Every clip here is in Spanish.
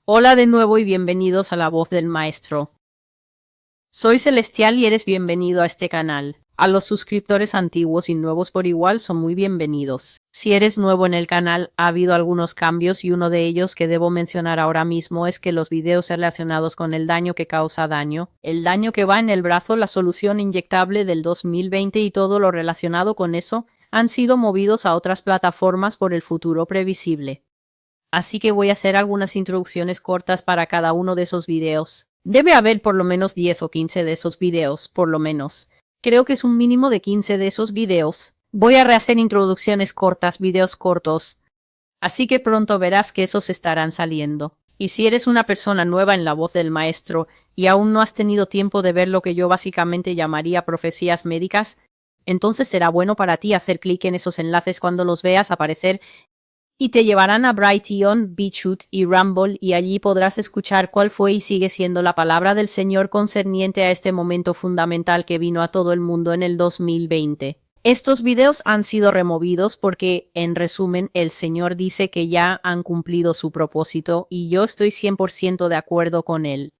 Hola de nuevo y bienvenidos a La Voz del Maestro. Soy Celestial y eres bienvenido a este canal. A los suscriptores antiguos y nuevos por igual son muy bienvenidos. Si eres nuevo en el canal, ha habido algunos cambios y uno de ellos que debo mencionar ahora mismo es que los videos relacionados con el daño que causa daño, el daño que va en el brazo, la solución inyectable del 2020 y todo lo relacionado con eso, han sido movidos a otras plataformas por el futuro previsible. Así que voy a hacer algunas introducciones cortas para cada uno de esos videos. Debe haber por lo menos 10 o 15 de esos videos, por lo menos. Creo que es un mínimo de 15 de esos videos. Voy a rehacer introducciones cortas, videos cortos. Así que pronto verás que esos estarán saliendo. Y si eres una persona nueva en La Voz del Maestro y aún no has tenido tiempo de ver lo que yo básicamente llamaría profecías médicas, entonces será bueno para ti hacer clic en esos enlaces cuando los veas aparecer y te llevarán a Brighteon, BitChute y Rumble y allí podrás escuchar cuál fue y sigue siendo la palabra del Señor concerniente a este momento fundamental que vino a todo el mundo en el 2020. Estos videos han sido removidos porque, en resumen, el Señor dice que ya han cumplido su propósito y yo estoy 100% de acuerdo con él.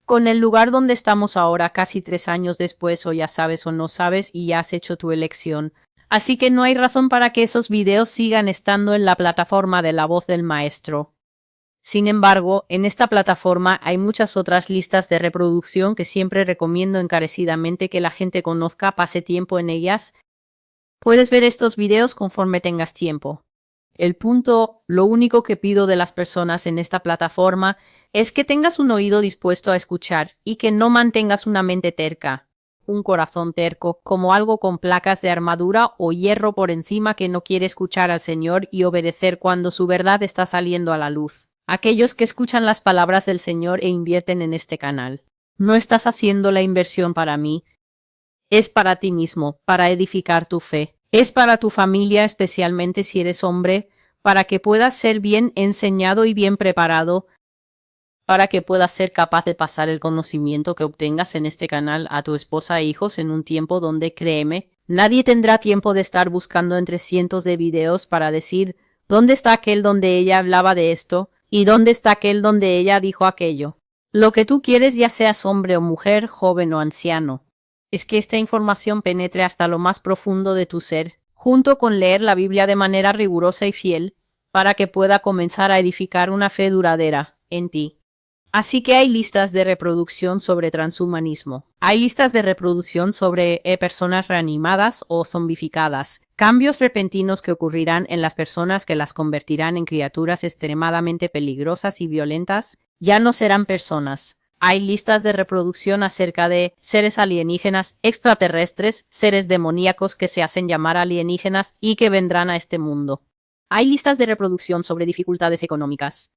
Con el lugar donde estamos ahora, casi 3 años después, o ya sabes o no sabes y ya has hecho tu elección. Así que no hay razón para que esos videos sigan estando en la plataforma de La Voz del Maestro. Sin embargo, en esta plataforma hay muchas otras listas de reproducción que siempre recomiendo encarecidamente que la gente conozca, pase tiempo en ellas. Puedes ver estos videos conforme tengas tiempo. El punto, lo único que pido de las personas en esta plataforma es que tengas un oído dispuesto a escuchar y que no mantengas una mente terca, un corazón terco, como algo con placas de armadura o hierro por encima que no quiere escuchar al Señor y obedecer cuando su verdad está saliendo a la luz. Aquellos que escuchan las palabras del Señor e invierten en este canal. No estás haciendo la inversión para mí. Es para ti mismo, para edificar tu fe. Es para tu familia, especialmente si eres hombre, para que puedas ser bien enseñado y bien preparado, para que puedas ser capaz de pasar el conocimiento que obtengas en este canal a tu esposa e hijos en un tiempo donde, créeme, nadie tendrá tiempo de estar buscando entre cientos de videos para decir ¿dónde está aquel donde ella hablaba de esto? ¿Y dónde está aquel donde ella dijo aquello? Lo que tú quieres, ya seas hombre o mujer, joven o anciano, es que esta información penetre hasta lo más profundo de tu ser, junto con leer la Biblia de manera rigurosa y fiel, para que pueda comenzar a edificar una fe duradera en ti. Así que hay listas de reproducción sobre transhumanismo. Hay listas de reproducción sobre personas reanimadas o zombificadas. Cambios repentinos que ocurrirán en las personas que las convertirán en criaturas extremadamente peligrosas y violentas. Ya no serán personas. Hay listas de reproducción acerca de seres alienígenas, extraterrestres, seres demoníacos que se hacen llamar alienígenas y que vendrán a este mundo. Hay listas de reproducción sobre dificultades económicas.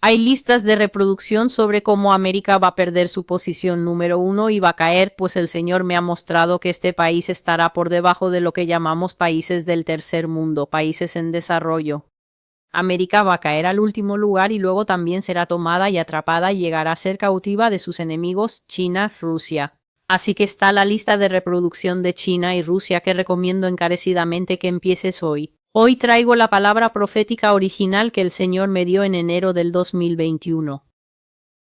Hay listas de reproducción sobre cómo América va a perder su posición número 1 y va a caer, pues el Señor me ha mostrado que este país estará por debajo de lo que llamamos países del tercer mundo, países en desarrollo. América va a caer al último lugar y luego también será tomada y atrapada y llegará a ser cautiva de sus enemigos, China, Rusia. Así que está la lista de reproducción de China y Rusia que recomiendo encarecidamente que empieces hoy. Hoy traigo la palabra profética original que el Señor me dio en enero del 2021.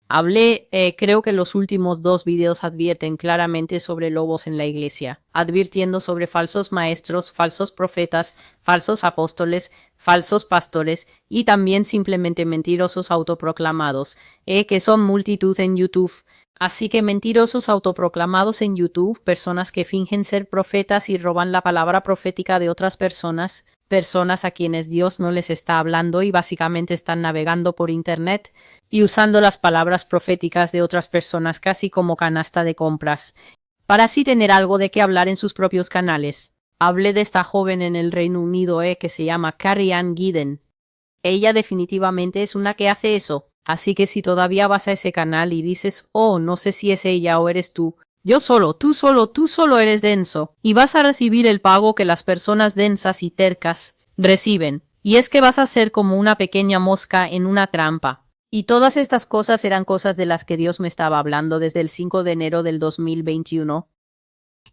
Hablé, creo que los últimos 2 videos advierten claramente sobre lobos en la iglesia, advirtiendo sobre falsos maestros, falsos profetas, falsos apóstoles, falsos pastores y también simplemente mentirosos autoproclamados, que son multitud en YouTube. Así que mentirosos autoproclamados en YouTube, personas que fingen ser profetas y roban la palabra profética de otras personas, personas a quienes Dios no les está hablando y básicamente están navegando por Internet y usando las palabras proféticas de otras personas casi como canasta de compras, para así tener algo de qué hablar en sus propios canales. Hablé de esta joven en el Reino Unido que se llama Carrie Ann Gideon. Ella definitivamente es una que hace eso. Así que si todavía vas a ese canal y dices, oh, no sé si es ella o eres tú, tú solo eres denso, y vas a recibir el pago que las personas densas y tercas reciben, y es que vas a ser como una pequeña mosca en una trampa. Y todas estas cosas eran cosas de las que Dios me estaba hablando desde el 5 de enero del 2021.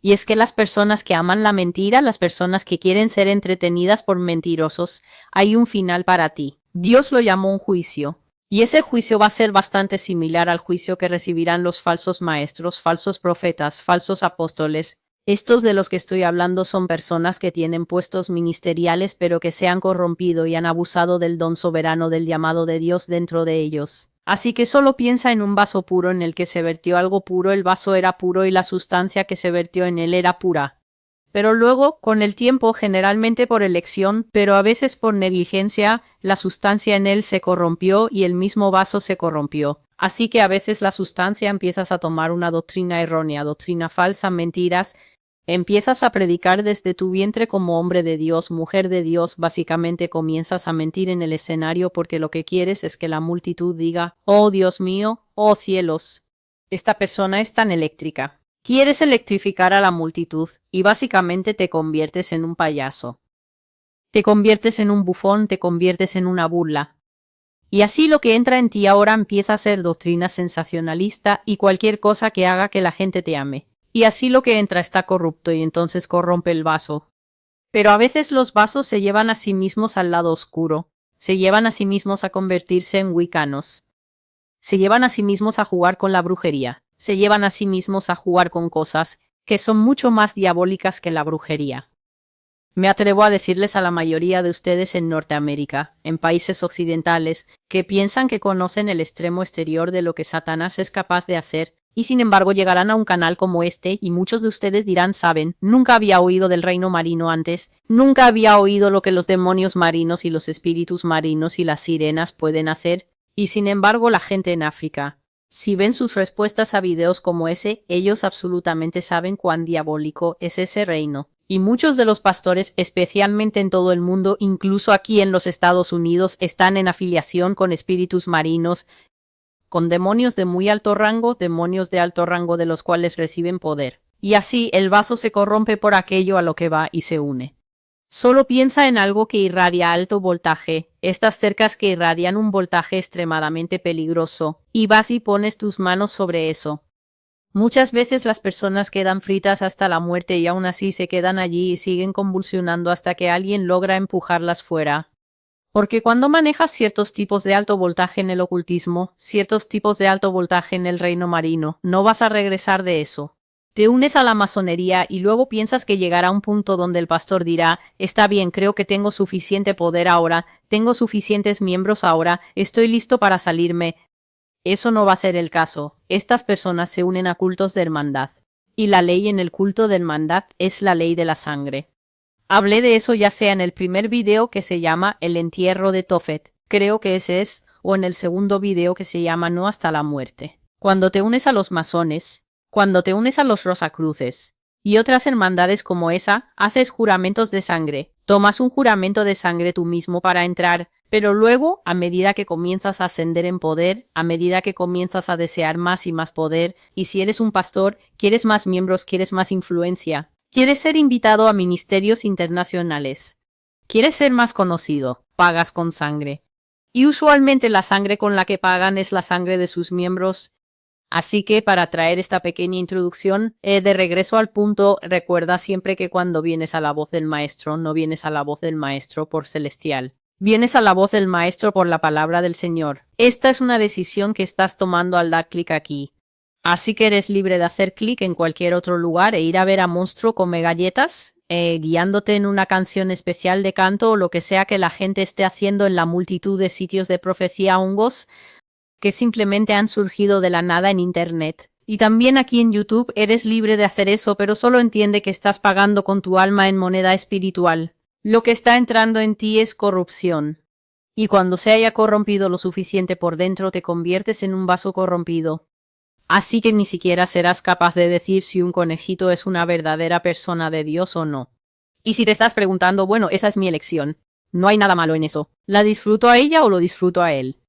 Y es que las personas que aman la mentira, las personas que quieren ser entretenidas por mentirosos, hay un final para ti. Dios lo llamó un juicio. Y ese juicio va a ser bastante similar al juicio que recibirán los falsos maestros, falsos profetas, falsos apóstoles. Estos de los que estoy hablando son personas que tienen puestos ministeriales pero que se han corrompido y han abusado del don soberano del llamado de Dios dentro de ellos. Así que solo piensa en un vaso puro en el que se vertió algo puro, el vaso era puro y la sustancia que se vertió en él era pura. Pero luego, con el tiempo, generalmente por elección, pero a veces por negligencia, la sustancia en él se corrompió y el mismo vaso se corrompió. Así que a veces la sustancia empiezas a tomar una doctrina errónea, doctrina falsa, mentiras. Empiezas a predicar desde tu vientre como hombre de Dios, mujer de Dios, básicamente comienzas a mentir en el escenario porque lo que quieres es que la multitud diga, oh Dios mío, oh cielos, esta persona es tan eléctrica. Quieres electrificar a la multitud y básicamente te conviertes en un payaso. Te conviertes en un bufón, te conviertes en una burla. Y así lo que entra en ti ahora empieza a ser doctrina sensacionalista y cualquier cosa que haga que la gente te ame. Y así lo que entra está corrupto y entonces corrompe el vaso. Pero a veces los vasos se llevan a sí mismos al lado oscuro, se llevan a sí mismos a convertirse en wiccanos, se llevan a sí mismos a jugar con la brujería, se llevan a sí mismos a jugar con cosas que son mucho más diabólicas que la brujería. Me atrevo a decirles a la mayoría de ustedes en Norteamérica, en países occidentales, que piensan que conocen el extremo exterior de lo que Satanás es capaz de hacer, y sin embargo llegarán a un canal como este y muchos de ustedes dirán, saben, nunca había oído del reino marino antes, nunca había oído lo que los demonios marinos y los espíritus marinos y las sirenas pueden hacer, y sin embargo la gente en África, si ven sus respuestas a videos como ese, ellos absolutamente saben cuán diabólico es ese reino. Y muchos de los pastores, especialmente en todo el mundo, incluso aquí en los Estados Unidos, están en afiliación con espíritus marinos, con demonios de muy alto rango, demonios de alto rango de los cuales reciben poder. Y así el vaso se corrompe por aquello a lo que va y se une. Solo piensa en algo que irradia alto voltaje, estas cercas que irradian un voltaje extremadamente peligroso, y vas y pones tus manos sobre eso. Muchas veces las personas quedan fritas hasta la muerte y aún así se quedan allí y siguen convulsionando hasta que alguien logra empujarlas fuera. Porque cuando manejas ciertos tipos de alto voltaje en el ocultismo, ciertos tipos de alto voltaje en el reino marino, no vas a regresar de eso. Te unes a la masonería y luego piensas que llegará un punto donde el pastor dirá, está bien, creo que tengo suficiente poder ahora, tengo suficientes miembros ahora, estoy listo para salirme. Eso no va a ser el caso. Estas personas se unen a cultos de hermandad. Y la ley en el culto de hermandad es la ley de la sangre. Hablé de eso ya sea en el primer video que se llama El entierro de Tophet, creo que ese es, o en el segundo video que se llama No hasta la muerte. Cuando te unes a los masones, cuando te unes a los Rosacruces y otras hermandades como esa, haces juramentos de sangre. Tomas un juramento de sangre tú mismo para entrar, pero luego, a medida que comienzas a ascender en poder, a medida que comienzas a desear más y más poder, y si eres un pastor, quieres más miembros, quieres más influencia, quieres ser invitado a ministerios internacionales, quieres ser más conocido, pagas con sangre. Y usualmente la sangre con la que pagan es la sangre de sus miembros. Así que para traer esta pequeña introducción, de regreso al punto, recuerda siempre que cuando vienes a la voz del maestro, no vienes a la voz del maestro por celestial. Vienes a la voz del maestro por la palabra del Señor. Esta es una decisión que estás tomando al dar clic aquí. Así que eres libre de hacer clic en cualquier otro lugar e ir a ver a Monstruo come galletas, guiándote en una canción especial de canto o lo que sea que la gente esté haciendo en la multitud de sitios de profecía hongos que simplemente han surgido de la nada en Internet. Y también aquí en YouTube eres libre de hacer eso, pero solo entiende que estás pagando con tu alma en moneda espiritual. Lo que está entrando en ti es corrupción. Y cuando se haya corrompido lo suficiente por dentro, te conviertes en un vaso corrompido. Así que ni siquiera serás capaz de decir si un conejito es una verdadera persona de Dios o no. Y si te estás preguntando, bueno, esa es mi elección, no hay nada malo en eso. ¿La disfruto a ella o lo disfruto a él?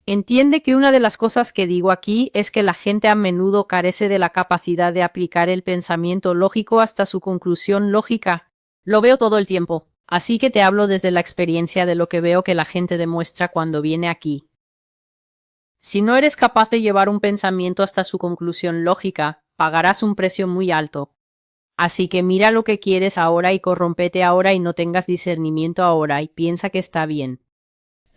Entiende que una de las cosas que digo aquí es que la gente a menudo carece de la capacidad de aplicar el pensamiento lógico hasta su conclusión lógica. Lo veo todo el tiempo, así que te hablo desde la experiencia de lo que veo que la gente demuestra cuando viene aquí. Si no eres capaz de llevar un pensamiento hasta su conclusión lógica, pagarás un precio muy alto. Así que mira lo que quieres ahora y corrompete ahora y no tengas discernimiento ahora y piensa que está bien.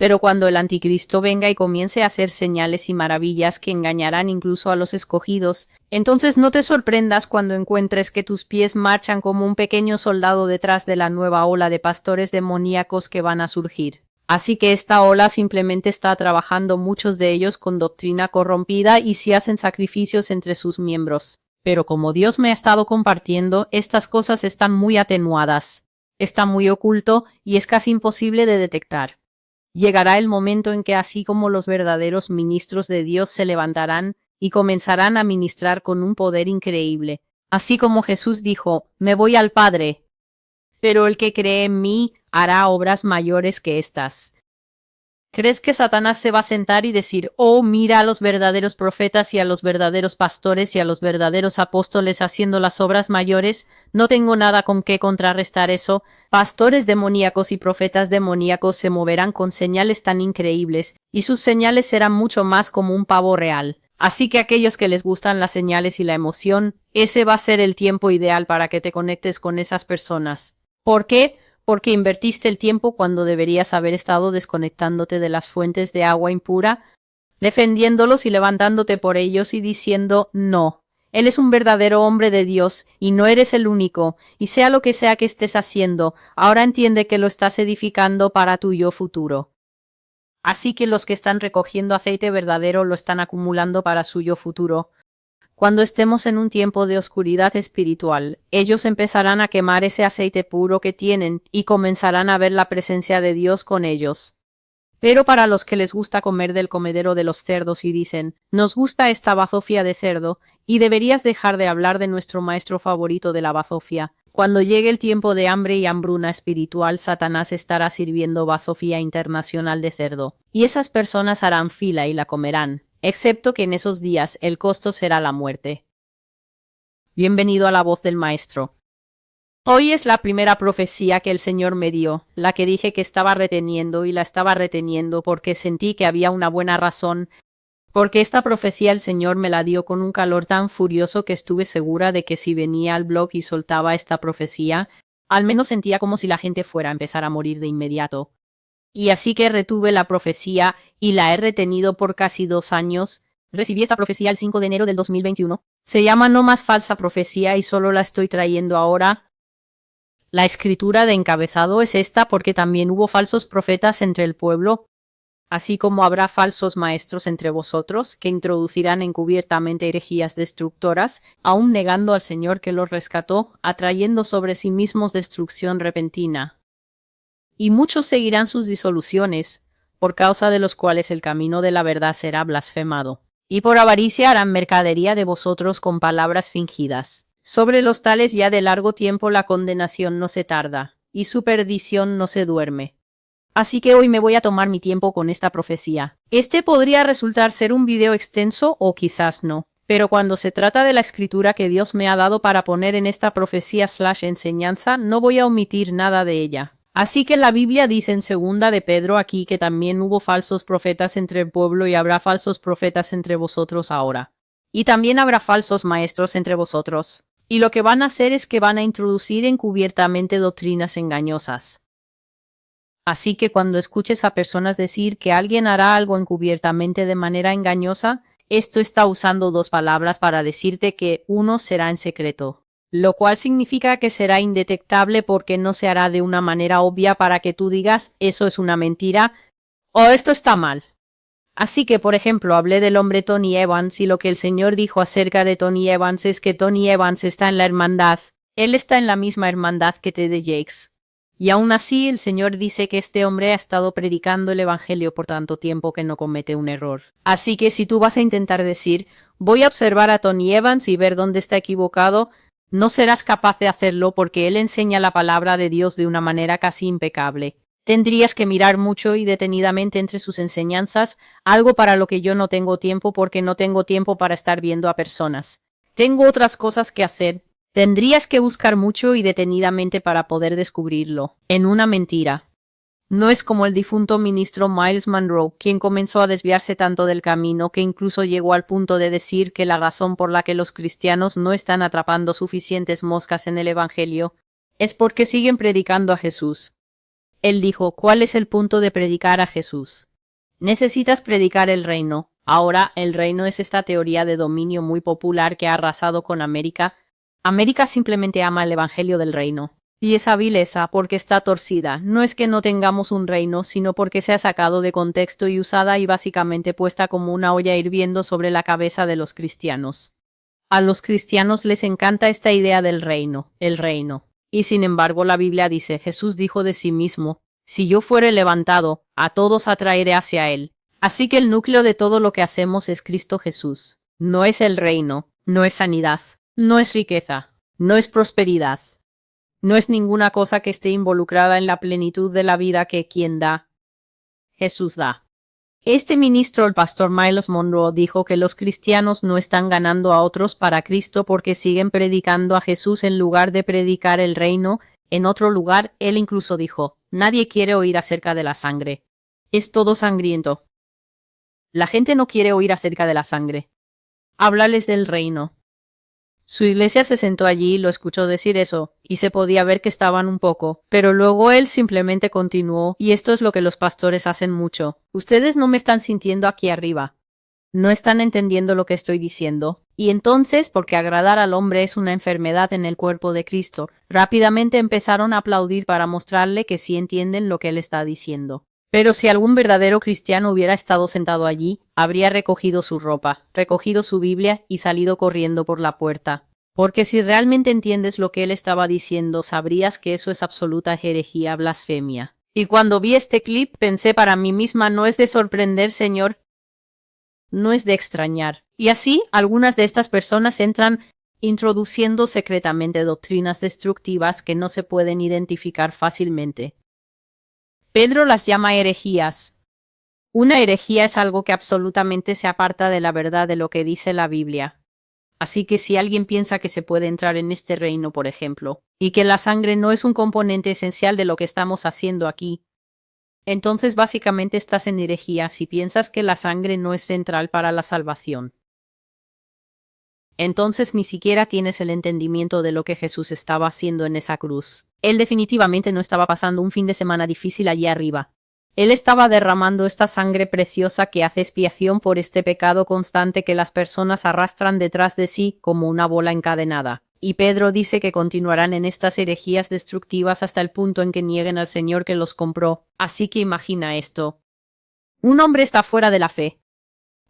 Pero cuando el anticristo venga y comience a hacer señales y maravillas que engañarán incluso a los escogidos, entonces no te sorprendas cuando encuentres que tus pies marchan como un pequeño soldado detrás de la nueva ola de pastores demoníacos que van a surgir. Así que esta ola simplemente está trabajando muchos de ellos con doctrina corrompida y si hacen sacrificios entre sus miembros. Pero como Dios me ha estado compartiendo, estas cosas están muy atenuadas. Está muy oculto y es casi imposible de detectar. Llegará el momento en que así como los verdaderos ministros de Dios se levantarán y comenzarán a ministrar con un poder increíble. Así como Jesús dijo, me voy al Padre, pero el que cree en mí hará obras mayores que estas. ¿Crees que Satanás se va a sentar y decir, oh, mira a los verdaderos profetas y a los verdaderos pastores y a los verdaderos apóstoles haciendo las obras mayores? No tengo nada con qué contrarrestar eso. Pastores demoníacos y profetas demoníacos se moverán con señales tan increíbles, y sus señales serán mucho más como un pavo real. Así que aquellos que les gustan las señales y la emoción, ese va a ser el tiempo ideal para que te conectes con esas personas. ¿Por qué? Porque invertiste el tiempo cuando deberías haber estado desconectándote de las fuentes de agua impura, defendiéndolos y levantándote por ellos y diciendo no. Él es un verdadero hombre de Dios y no eres el único, y sea lo que sea que estés haciendo, ahora entiende que lo estás edificando para tu yo futuro. Así que los que están recogiendo aceite verdadero lo están acumulando para su yo futuro. Cuando estemos en un tiempo de oscuridad espiritual, ellos empezarán a quemar ese aceite puro que tienen y comenzarán a ver la presencia de Dios con ellos. Pero para los que les gusta comer del comedero de los cerdos y dicen, nos gusta esta bazofia de cerdo, y deberías dejar de hablar de nuestro maestro favorito de la bazofia. Cuando llegue el tiempo de hambre y hambruna espiritual, Satanás estará sirviendo bazofia internacional de cerdo, y esas personas harán fila y la comerán. Excepto que en esos días el costo será la muerte. Bienvenido a la voz del Maestro. Hoy es la primera profecía que el Señor me dio, la que dije que estaba reteniendo y la estaba reteniendo porque sentí que había una buena razón, porque esta profecía el Señor me la dio con un calor tan furioso que estuve segura de que si venía al blog y soltaba esta profecía, al menos sentía como si la gente fuera a empezar a morir de inmediato. Y así que retuve la profecía y la he retenido por casi 2 años. Recibí esta profecía el 5 de enero del 2021. Se llama No más falsa profecía y solo la estoy trayendo ahora. La escritura de encabezado es esta porque también hubo falsos profetas entre el pueblo, así como habrá falsos maestros entre vosotros que introducirán encubiertamente herejías destructoras, aun negando al Señor que los rescató, atrayendo sobre sí mismos destrucción repentina. Y muchos seguirán sus disoluciones, por causa de los cuales el camino de la verdad será blasfemado. Y por avaricia harán mercadería de vosotros con palabras fingidas. Sobre los tales ya de largo tiempo la condenación no se tarda, y su perdición no se duerme. Así que hoy me voy a tomar mi tiempo con esta profecía. Este podría resultar ser un video extenso o quizás no. Pero cuando se trata de la escritura que Dios me ha dado para poner en esta profecía/enseñanza, no voy a omitir nada de ella. Así que la Biblia dice en 2 de Pedro aquí que también hubo falsos profetas entre el pueblo y habrá falsos profetas entre vosotros ahora. Y también habrá falsos maestros entre vosotros. Y lo que van a hacer es que van a introducir encubiertamente doctrinas engañosas. Así que cuando escuches a personas decir que alguien hará algo encubiertamente de manera engañosa, esto está usando 2 palabras para decirte que uno será en secreto, lo cual significa que será indetectable porque no se hará de una manera obvia para que tú digas eso es una mentira o esto está mal. Así que, por ejemplo, hablé del hombre Tony Evans y lo que el Señor dijo acerca de Tony Evans es que Tony Evans está en la hermandad. Él está en la misma hermandad que T.D. Jakes. Y aún así, el Señor dice que este hombre ha estado predicando el Evangelio por tanto tiempo que no comete un error. Así que si tú vas a intentar decir, voy a observar a Tony Evans y ver dónde está equivocado, no serás capaz de hacerlo porque él enseña la palabra de Dios de una manera casi impecable. Tendrías que mirar mucho y detenidamente entre sus enseñanzas, algo para lo que yo no tengo tiempo porque no tengo tiempo para estar viendo a personas. Tengo otras cosas que hacer. Tendrías que buscar mucho y detenidamente para poder descubrirlo. En una mentira. No es como el difunto ministro Miles Monroe, quien comenzó a desviarse tanto del camino que incluso llegó al punto de decir que la razón por la que los cristianos no están atrapando suficientes moscas en el Evangelio es porque siguen predicando a Jesús. Él dijo, ¿cuál es el punto de predicar a Jesús? Necesitas predicar el reino. Ahora, el reino es esta teoría de dominio muy popular que ha arrasado con América. América simplemente ama el evangelio del reino. Y esa vileza, porque está torcida, no es que no tengamos un reino, sino porque se ha sacado de contexto y usada y básicamente puesta como una olla hirviendo sobre la cabeza de los cristianos. A los cristianos les encanta esta idea del reino, el reino. Y sin embargo la Biblia dice, Jesús dijo de sí mismo, si yo fuere levantado, a todos atraeré hacia él. Así que el núcleo de todo lo que hacemos es Cristo Jesús. No es el reino, no es sanidad, no es riqueza, no es prosperidad. No es ninguna cosa que esté involucrada en la plenitud de la vida que quien da, Jesús da. Este ministro, el pastor Myles Munroe, dijo que los cristianos no están ganando a otros para Cristo porque siguen predicando a Jesús en lugar de predicar el reino. En otro lugar, él incluso dijo, nadie quiere oír acerca de la sangre. Es todo sangriento. La gente no quiere oír acerca de la sangre. Háblales del reino. Su iglesia se sentó allí y lo escuchó decir eso, y se podía ver que estaban un poco, pero luego él simplemente continuó, y esto es lo que los pastores hacen mucho. Ustedes no me están sintiendo aquí arriba. No están entendiendo lo que estoy diciendo. Y entonces, porque agradar al hombre es una enfermedad en el cuerpo de Cristo, rápidamente empezaron a aplaudir para mostrarle que sí entienden lo que él está diciendo. Pero si algún verdadero cristiano hubiera estado sentado allí, habría recogido su ropa, recogido su Biblia y salido corriendo por la puerta. Porque si realmente entiendes lo que él estaba diciendo, sabrías que eso es absoluta herejía, blasfemia. Y cuando vi este clip, pensé para mí misma, no es de sorprender, Señor, no es de extrañar. Y así, algunas de estas personas entran introduciendo secretamente doctrinas destructivas que no se pueden identificar fácilmente. Pedro las llama herejías. Una herejía es algo que absolutamente se aparta de la verdad de lo que dice la Biblia. Así que si alguien piensa que se puede entrar en este reino, por ejemplo, y que la sangre no es un componente esencial de lo que estamos haciendo aquí, entonces básicamente estás en herejía si piensas que la sangre no es central para la salvación. Entonces ni siquiera tienes el entendimiento de lo que Jesús estaba haciendo en esa cruz. Él definitivamente no estaba pasando un fin de semana difícil allí arriba. Él estaba derramando esta sangre preciosa que hace expiación por este pecado constante que las personas arrastran detrás de sí como una bola encadenada. Y Pedro dice que continuarán en estas herejías destructivas hasta el punto en que nieguen al Señor que los compró. Así que imagina esto. Un hombre está fuera de la fe.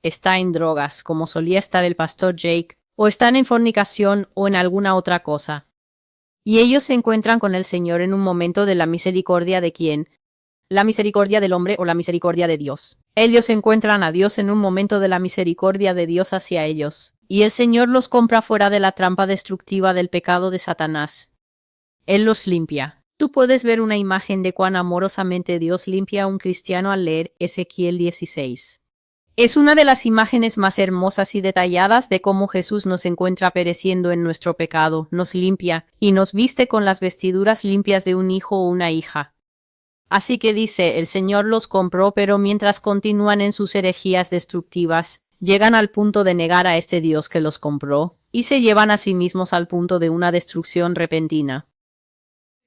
Está en drogas, como solía estar el pastor Jake, o están en fornicación o en alguna otra cosa. Y ellos se encuentran con el Señor en un momento de la misericordia de ¿quién? La misericordia del hombre o la misericordia de Dios. Ellos encuentran a Dios en un momento de la misericordia de Dios hacia ellos. Y el Señor los compra fuera de la trampa destructiva del pecado de Satanás. Él los limpia. Tú puedes ver una imagen de cuán amorosamente Dios limpia a un cristiano al leer Ezequiel 16. Es una de las imágenes más hermosas y detalladas de cómo Jesús nos encuentra pereciendo en nuestro pecado, nos limpia y nos viste con las vestiduras limpias de un hijo o una hija. Así que dice, el Señor los compró, pero mientras continúan en sus herejías destructivas, llegan al punto de negar a este Dios que los compró, y se llevan a sí mismos al punto de una destrucción repentina.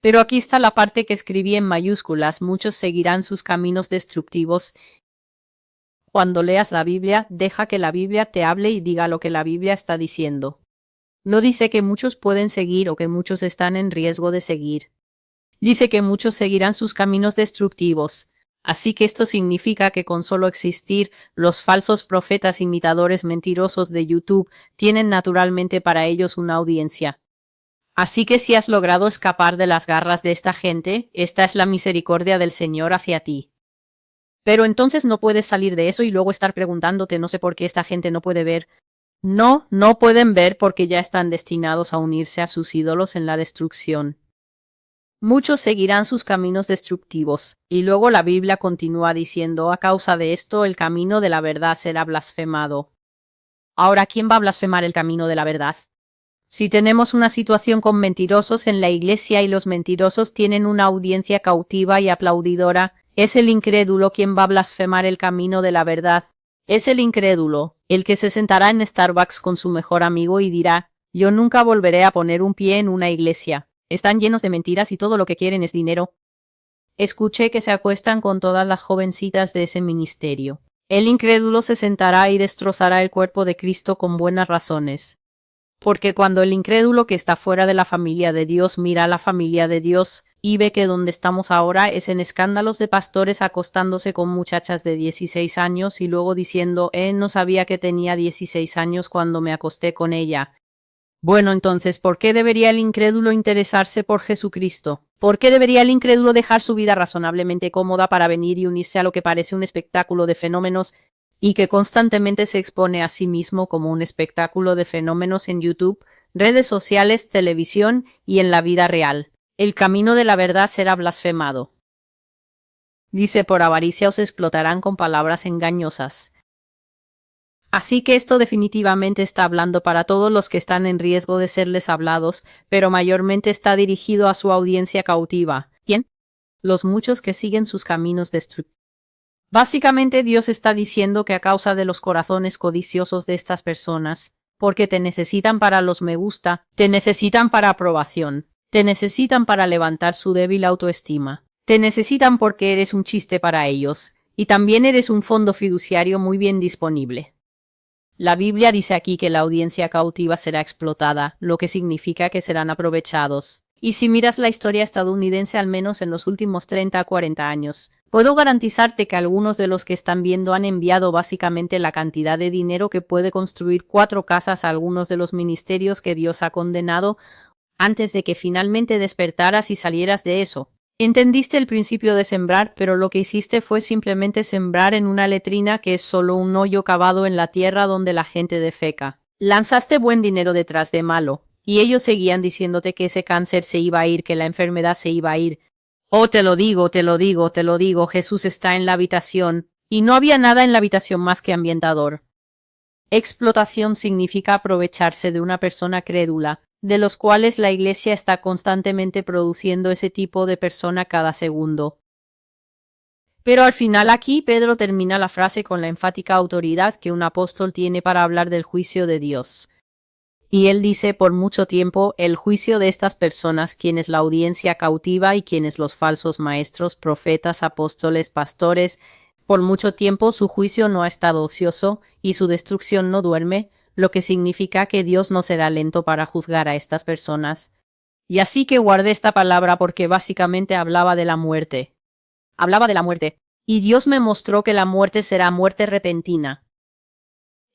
Pero aquí está la parte que escribí en mayúsculas, muchos seguirán sus caminos destructivos. Cuando leas la Biblia, deja que la Biblia te hable y diga lo que la Biblia está diciendo. No dice que muchos pueden seguir o que muchos están en riesgo de seguir. Dice que muchos seguirán sus caminos destructivos. Así que esto significa que con solo existir, los falsos profetas imitadores mentirosos de YouTube tienen naturalmente para ellos una audiencia. Así que si has logrado escapar de las garras de esta gente, esta es la misericordia del Señor hacia ti. Pero entonces no puedes salir de eso y luego estar preguntándote no sé por qué esta gente no puede ver. No, no pueden ver porque ya están destinados a unirse a sus ídolos en la destrucción. Muchos seguirán sus caminos destructivos, y luego la Biblia continúa diciendo, a causa de esto el camino de la verdad será blasfemado. Ahora, ¿quién va a blasfemar el camino de la verdad? Si tenemos una situación con mentirosos en la iglesia y los mentirosos tienen una audiencia cautiva y aplaudidora, es el incrédulo quien va a blasfemar el camino de la verdad. Es el incrédulo, el que se sentará en Starbucks con su mejor amigo y dirá, yo nunca volveré a poner un pie en una iglesia. Están llenos de mentiras y todo lo que quieren es dinero. Escuché que se acuestan con todas las jovencitas de ese ministerio. El incrédulo se sentará y destrozará el cuerpo de Cristo con buenas razones. Porque cuando el incrédulo que está fuera de la familia de Dios mira a la familia de Dios y ve que donde estamos ahora es en escándalos de pastores acostándose con muchachas de 16 años y luego diciendo, no sabía que tenía 16 años cuando me acosté con ella. Bueno, entonces, ¿por qué debería el incrédulo interesarse por Jesucristo? ¿Por qué debería el incrédulo dejar su vida razonablemente cómoda para venir y unirse a lo que parece un espectáculo de fenómenos y que constantemente se expone a sí mismo como un espectáculo de fenómenos en YouTube, redes sociales, televisión y en la vida real? El camino de la verdad será blasfemado. Dice, por avaricia os explotarán con palabras engañosas. Así que esto definitivamente está hablando para todos los que están en riesgo de serles hablados, pero mayormente está dirigido a su audiencia cautiva. ¿Quién? Los muchos que siguen sus caminos destructivos. Básicamente Dios está diciendo que a causa de los corazones codiciosos de estas personas, porque te necesitan para los me gusta, te necesitan para aprobación, te necesitan para levantar su débil autoestima, te necesitan porque eres un chiste para ellos, y también eres un fondo fiduciario muy bien disponible. La Biblia dice aquí que la audiencia cautiva será explotada, lo que significa que serán aprovechados. Y si miras la historia estadounidense al menos en los últimos 30 a 40 años, puedo garantizarte que algunos de los que están viendo han enviado básicamente la cantidad de dinero que puede construir 4 casas a algunos de los ministerios que Dios ha condenado antes de que finalmente despertaras y salieras de eso. Entendiste el principio de sembrar, pero lo que hiciste fue simplemente sembrar en una letrina que es solo un hoyo cavado en la tierra donde la gente defeca. Lanzaste buen dinero detrás de malo, y ellos seguían diciéndote que ese cáncer se iba a ir, que la enfermedad se iba a ir. Oh, te lo digo, te lo digo, te lo digo, Jesús está en la habitación, y no había nada en la habitación más que ambientador. Explotación significa aprovecharse de una persona crédula, de los cuales la Iglesia está constantemente produciendo ese tipo de persona cada segundo. Pero al final aquí Pedro termina la frase con la enfática autoridad que un apóstol tiene para hablar del juicio de Dios. Y él dice por mucho tiempo el juicio de estas personas, quienes la audiencia cautiva y quienes los falsos maestros, profetas, apóstoles, pastores, por mucho tiempo su juicio no ha estado ocioso y su destrucción no duerme, lo que significa que Dios no será lento para juzgar a estas personas. Y así que guardé esta palabra porque básicamente hablaba de la muerte. Hablaba de la muerte. Y Dios me mostró que la muerte será muerte repentina.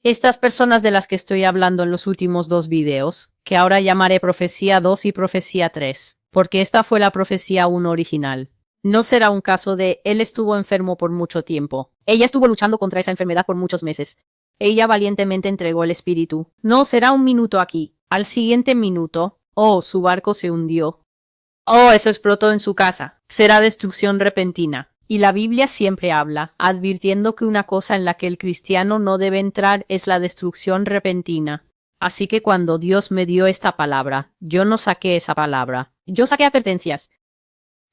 Estas personas de las que estoy hablando en los últimos 2 videos, que ahora llamaré Profecía 2 y Profecía 3, porque esta fue la Profecía 1 original. No será un caso de él estuvo enfermo por mucho tiempo. Ella estuvo luchando contra esa enfermedad por muchos meses. Ella valientemente entregó el espíritu. No será un minuto aquí. Al siguiente minuto, oh, su barco se hundió. Oh, eso explotó en su casa. Será destrucción repentina. Y la Biblia siempre habla, advirtiendo que una cosa en la que el cristiano no debe entrar es la destrucción repentina. Así que cuando Dios me dio esta palabra, yo no saqué esa palabra. Yo saqué advertencias.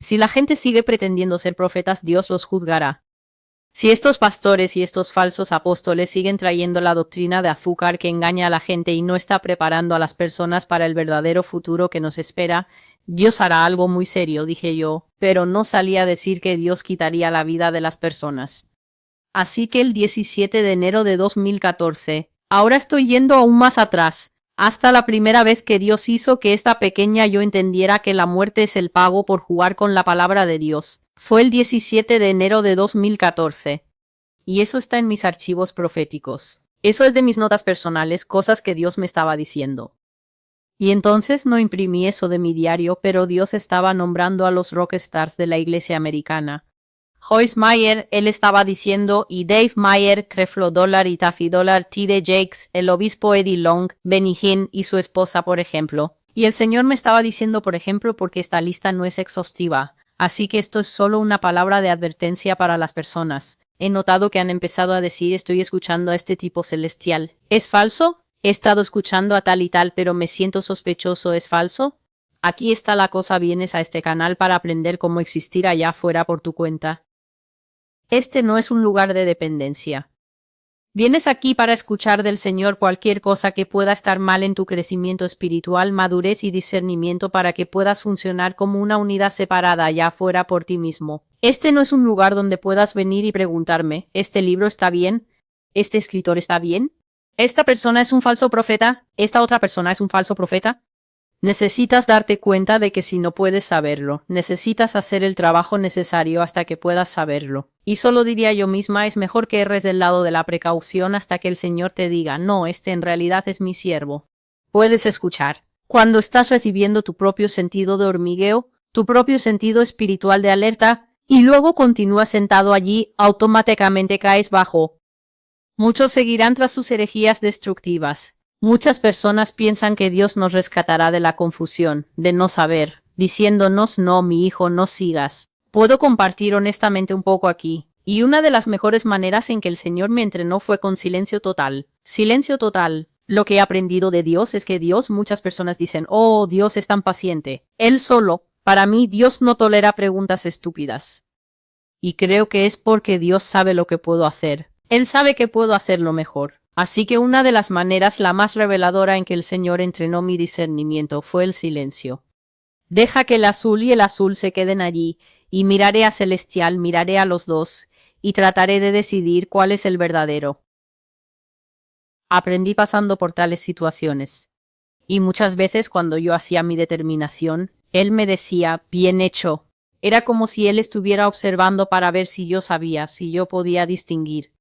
Si la gente sigue pretendiendo ser profetas, Dios los juzgará. Si estos pastores y estos falsos apóstoles siguen trayendo la doctrina de azúcar que engaña a la gente y no está preparando a las personas para el verdadero futuro que nos espera, Dios hará algo muy serio, dije yo, pero no salí a decir que Dios quitaría la vida de las personas. Así que el 17 de enero de 2014, ahora estoy yendo aún más atrás, hasta la primera vez que Dios hizo que esta pequeña yo entendiera que la muerte es el pago por jugar con la palabra de Dios. Fue el 17 de enero de 2014. Y eso está en mis archivos proféticos. Eso es de mis notas personales, cosas que Dios me estaba diciendo. Y entonces no imprimí eso de mi diario, pero Dios estaba nombrando a los rockstars de la iglesia americana. Joyce Meyer, él estaba diciendo, y Dave Meyer, Creflo Dollar y Taffy Dollar, T.D. Jakes, el obispo Eddie Long, Benny Hinn y su esposa, por ejemplo. Y el Señor me estaba diciendo, por ejemplo, porque esta lista no es exhaustiva. Así que esto es solo una palabra de advertencia para las personas. He notado que han empezado a decir estoy escuchando a este tipo celestial. ¿Es falso? He estado escuchando a tal y tal, pero me siento sospechoso. ¿Es falso? Aquí está la cosa, vienes a este canal para aprender cómo existir allá afuera por tu cuenta. Este no es un lugar de dependencia. Vienes aquí para escuchar del Señor cualquier cosa que pueda estar mal en tu crecimiento espiritual, madurez y discernimiento para que puedas funcionar como una unidad separada allá afuera por ti mismo. Este no es un lugar donde puedas venir y preguntarme, ¿este libro está bien? ¿Este escritor está bien? ¿Esta persona es un falso profeta? ¿Esta otra persona es un falso profeta? Necesitas darte cuenta de que si no puedes saberlo, necesitas hacer el trabajo necesario hasta que puedas saberlo. Y solo diría yo misma, es mejor que erres del lado de la precaución hasta que el Señor te diga, no, este en realidad es mi siervo. Puedes escuchar. Cuando estás recibiendo tu propio sentido de hormigueo, tu propio sentido espiritual de alerta, y luego continúas sentado allí, automáticamente caes bajo. Muchos seguirán tras sus herejías destructivas. Muchas personas piensan que Dios nos rescatará de la confusión, de no saber, diciéndonos, no, mi hijo, no sigas. Puedo compartir honestamente un poco aquí. Y una de las mejores maneras en que el Señor me entrenó fue con silencio total. Silencio total. Lo que he aprendido de Dios es que Dios, muchas personas dicen, oh, Dios es tan paciente. Él solo. Para mí, Dios no tolera preguntas estúpidas. Y creo que es porque Dios sabe lo que puedo hacer. Él sabe que puedo hacerlo mejor. Así que una de las maneras la más reveladora en que el Señor entrenó mi discernimiento fue el silencio. Deja que el azul y el azul se queden allí, y miraré a Celestial, miraré a los dos, y trataré de decidir cuál es el verdadero. Aprendí pasando por tales situaciones. Y muchas veces cuando yo hacía mi determinación, él me decía, bien hecho. Era como si él estuviera observando para ver si yo sabía, si yo podía distinguir.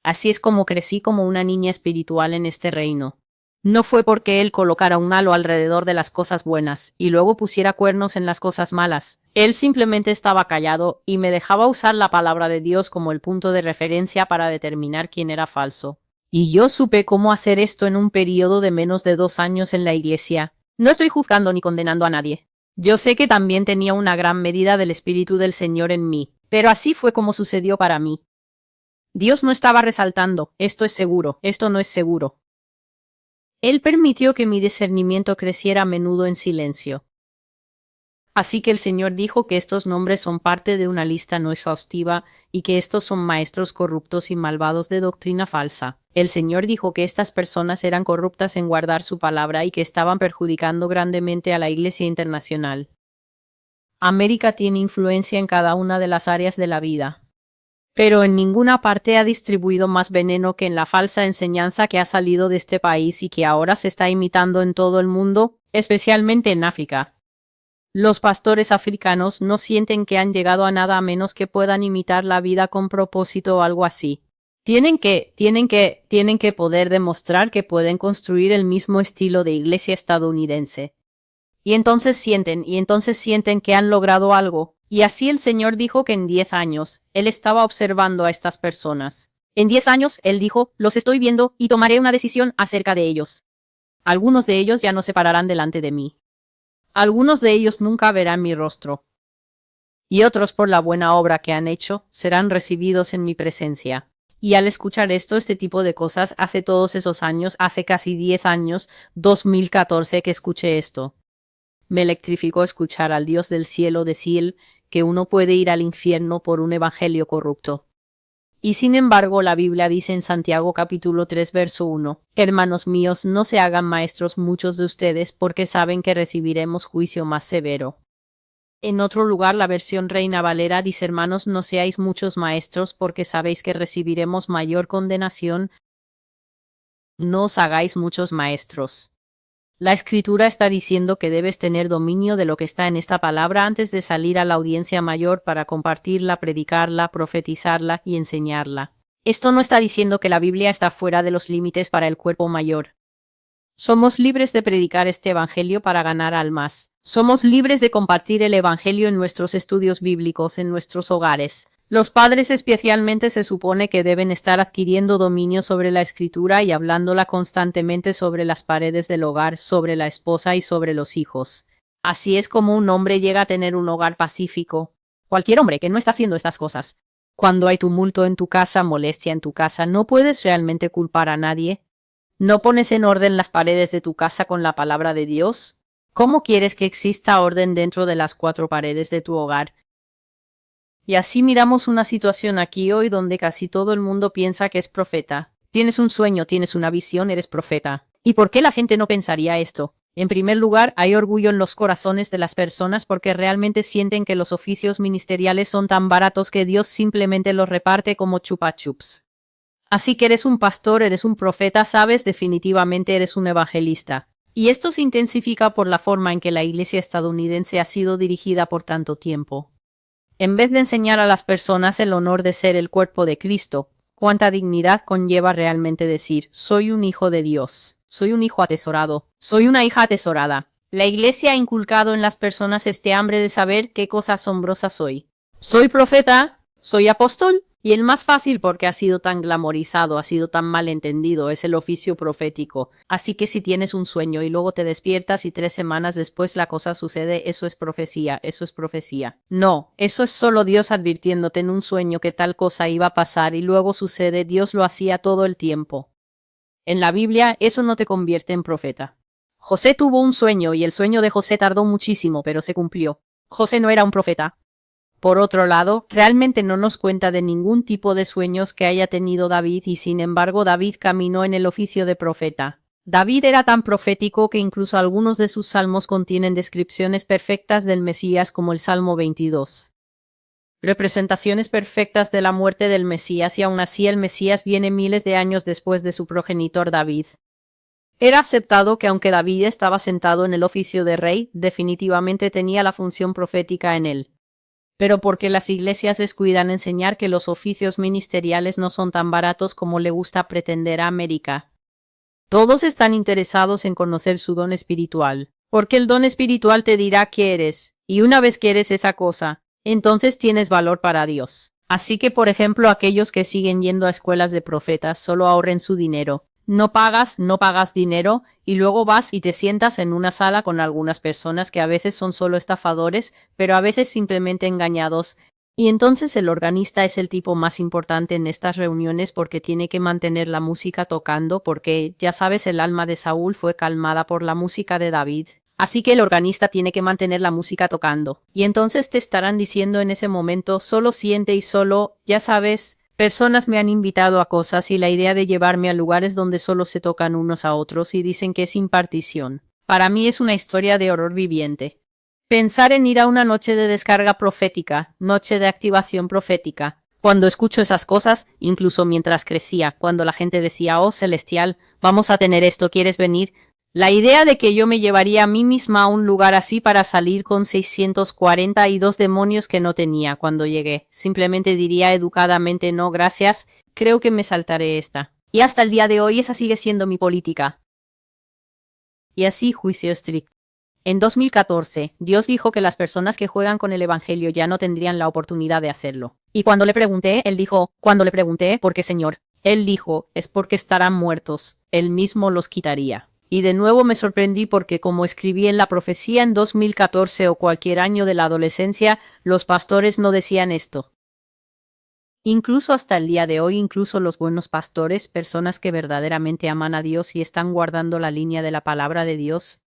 Así es como crecí como una niña espiritual en este reino. No fue porque él colocara un halo alrededor de las cosas buenas y luego pusiera cuernos en las cosas malas. Él simplemente estaba callado y me dejaba usar la palabra de Dios como el punto de referencia para determinar quién era falso. Y yo supe cómo hacer esto en un periodo de menos de 2 años en la iglesia. No estoy juzgando ni condenando a nadie. Yo sé que también tenía una gran medida del Espíritu del Señor en mí, pero así fue como sucedió para mí. Dios no estaba resaltando, esto es seguro, esto no es seguro. Él permitió que mi discernimiento creciera a menudo en silencio. Así que el Señor dijo que estos nombres son parte de una lista no exhaustiva y que estos son maestros corruptos y malvados de doctrina falsa. El Señor dijo que estas personas eran corruptas en guardar su palabra y que estaban perjudicando grandemente a la Iglesia internacional. América tiene influencia en cada una de las áreas de la vida. Pero en ninguna parte ha distribuido más veneno que en la falsa enseñanza que ha salido de este país y que ahora se está imitando en todo el mundo, especialmente en África. Los pastores africanos no sienten que han llegado a nada a menos que puedan imitar la vida con propósito o algo así. Tienen que poder demostrar que pueden construir el mismo estilo de iglesia estadounidense. Y entonces sienten que han logrado algo. Y así el Señor dijo que en 10 años, Él estaba observando a estas personas. En 10 años, Él dijo, los estoy viendo y tomaré una decisión acerca de ellos. Algunos de ellos ya no se pararán delante de mí. Algunos de ellos nunca verán mi rostro. Y otros, por la buena obra que han hecho, serán recibidos en mi presencia. Y al escuchar este tipo de cosas, hace todos esos años, hace casi 10 años, 2014 que escuché esto. Me electrificó escuchar al Dios del cielo decir que uno puede ir al infierno por un evangelio corrupto. Y sin embargo, la Biblia dice en Santiago capítulo 3 verso 1, Hermanos míos, no se hagan maestros muchos de ustedes porque saben que recibiremos juicio más severo. En otro lugar, la versión Reina Valera dice, hermanos, no seáis muchos maestros porque sabéis que recibiremos mayor condenación. No os hagáis muchos maestros. La Escritura está diciendo que debes tener dominio de lo que está en esta palabra antes de salir a la audiencia mayor para compartirla, predicarla, profetizarla y enseñarla. Esto no está diciendo que la Biblia está fuera de los límites para el cuerpo mayor. Somos libres de predicar este evangelio para ganar almas. Somos libres de compartir el evangelio en nuestros estudios bíblicos, en nuestros hogares. Los padres especialmente se supone que deben estar adquiriendo dominio sobre la escritura y hablándola constantemente sobre las paredes del hogar, sobre la esposa y sobre los hijos. Así es como un hombre llega a tener un hogar pacífico. Cualquier hombre que no está haciendo estas cosas. Cuando hay tumulto en tu casa, molestia en tu casa, no puedes realmente culpar a nadie. ¿No pones en orden las paredes de tu casa con la palabra de Dios? ¿Cómo quieres que exista orden dentro de las 4 paredes de tu hogar? Y así miramos una situación aquí hoy donde casi todo el mundo piensa que es profeta. Tienes un sueño, tienes una visión, eres profeta. ¿Y por qué la gente no pensaría esto? En primer lugar, hay orgullo en los corazones de las personas porque realmente sienten que los oficios ministeriales son tan baratos que Dios simplemente los reparte como chupa chups. Así que eres un pastor, eres un profeta, sabes, definitivamente eres un evangelista. Y esto se intensifica por la forma en que la iglesia estadounidense ha sido dirigida por tanto tiempo. En vez de enseñar a las personas el honor de ser el cuerpo de Cristo, cuánta dignidad conlleva realmente decir, soy un hijo de Dios, soy un hijo atesorado, soy una hija atesorada. La iglesia ha inculcado en las personas este hambre de saber qué cosa asombrosa soy. Soy profeta, soy apóstol, y el más fácil porque ha sido tan glamorizado, ha sido tan mal entendido, es el oficio profético. Así que si tienes un sueño y luego te despiertas y 3 semanas después la cosa sucede, eso es profecía, eso es profecía. No, eso es solo Dios advirtiéndote en un sueño que tal cosa iba a pasar y luego sucede, Dios lo hacía todo el tiempo. En la Biblia, eso no te convierte en profeta. José tuvo un sueño y el sueño de José tardó muchísimo, pero se cumplió. José no era un profeta. Por otro lado, realmente no nos cuenta de ningún tipo de sueños que haya tenido David y sin embargo David caminó en el oficio de profeta. David era tan profético que incluso algunos de sus salmos contienen descripciones perfectas del Mesías como el Salmo 22. Representaciones perfectas de la muerte del Mesías y aún así el Mesías viene miles de años después de su progenitor David. Era aceptado que aunque David estaba sentado en el oficio de rey, definitivamente tenía la función profética en él. Pero porque las iglesias descuidan enseñar que los oficios ministeriales no son tan baratos como le gusta pretender a América. Todos están interesados en conocer su don espiritual, porque el don espiritual te dirá qué eres, y una vez que eres esa cosa, entonces tienes valor para Dios. Así que, por ejemplo, aquellos que siguen yendo a escuelas de profetas solo ahorren su dinero. No pagas dinero y luego vas y te sientas en una sala con algunas personas que a veces son solo estafadores, pero a veces simplemente engañados. Y entonces el organista es el tipo más importante en estas reuniones porque tiene que mantener la música tocando porque, ya sabes, el alma de Saúl fue calmada por la música de David. Así que el organista tiene que mantener la música tocando. Y entonces te estarán diciendo en ese momento, solo siente y solo, ya sabes, personas me han invitado a cosas y la idea de llevarme a lugares donde solo se tocan unos a otros y dicen que es impartición. Para mí es una historia de horror viviente. Pensar en ir a una noche de descarga profética, noche de activación profética. Cuando escucho esas cosas, incluso mientras crecía, cuando la gente decía, oh celestial, vamos a tener esto, ¿quieres venir? La idea de que yo me llevaría a mí misma a un lugar así para salir con 642 demonios que no tenía cuando llegué. Simplemente diría educadamente no, gracias, creo que me saltaré esta. Y hasta el día de hoy esa sigue siendo mi política. Y así, juicio estricto. En 2014, Dios dijo que las personas que juegan con el Evangelio ya no tendrían la oportunidad de hacerlo. Y cuando le pregunté, él dijo, ¿por qué, Señor? Él dijo, es porque estarán muertos. Él mismo los quitaría. Y de nuevo me sorprendí porque como escribí en la profecía en 2014 o cualquier año de la adolescencia, los pastores no decían esto. Incluso hasta el día de hoy, incluso los buenos pastores, personas que verdaderamente aman a Dios y están guardando la línea de la palabra de Dios,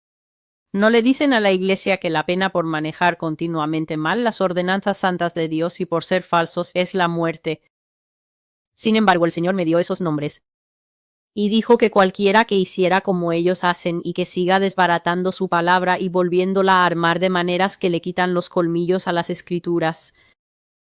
no le dicen a la iglesia que la pena por manejar continuamente mal las ordenanzas santas de Dios y por ser falsos es la muerte. Sin embargo, el Señor me dio esos nombres. Y dijo que cualquiera que hiciera como ellos hacen y que siga desbaratando su palabra y volviéndola a armar de maneras que le quitan los colmillos a las escrituras.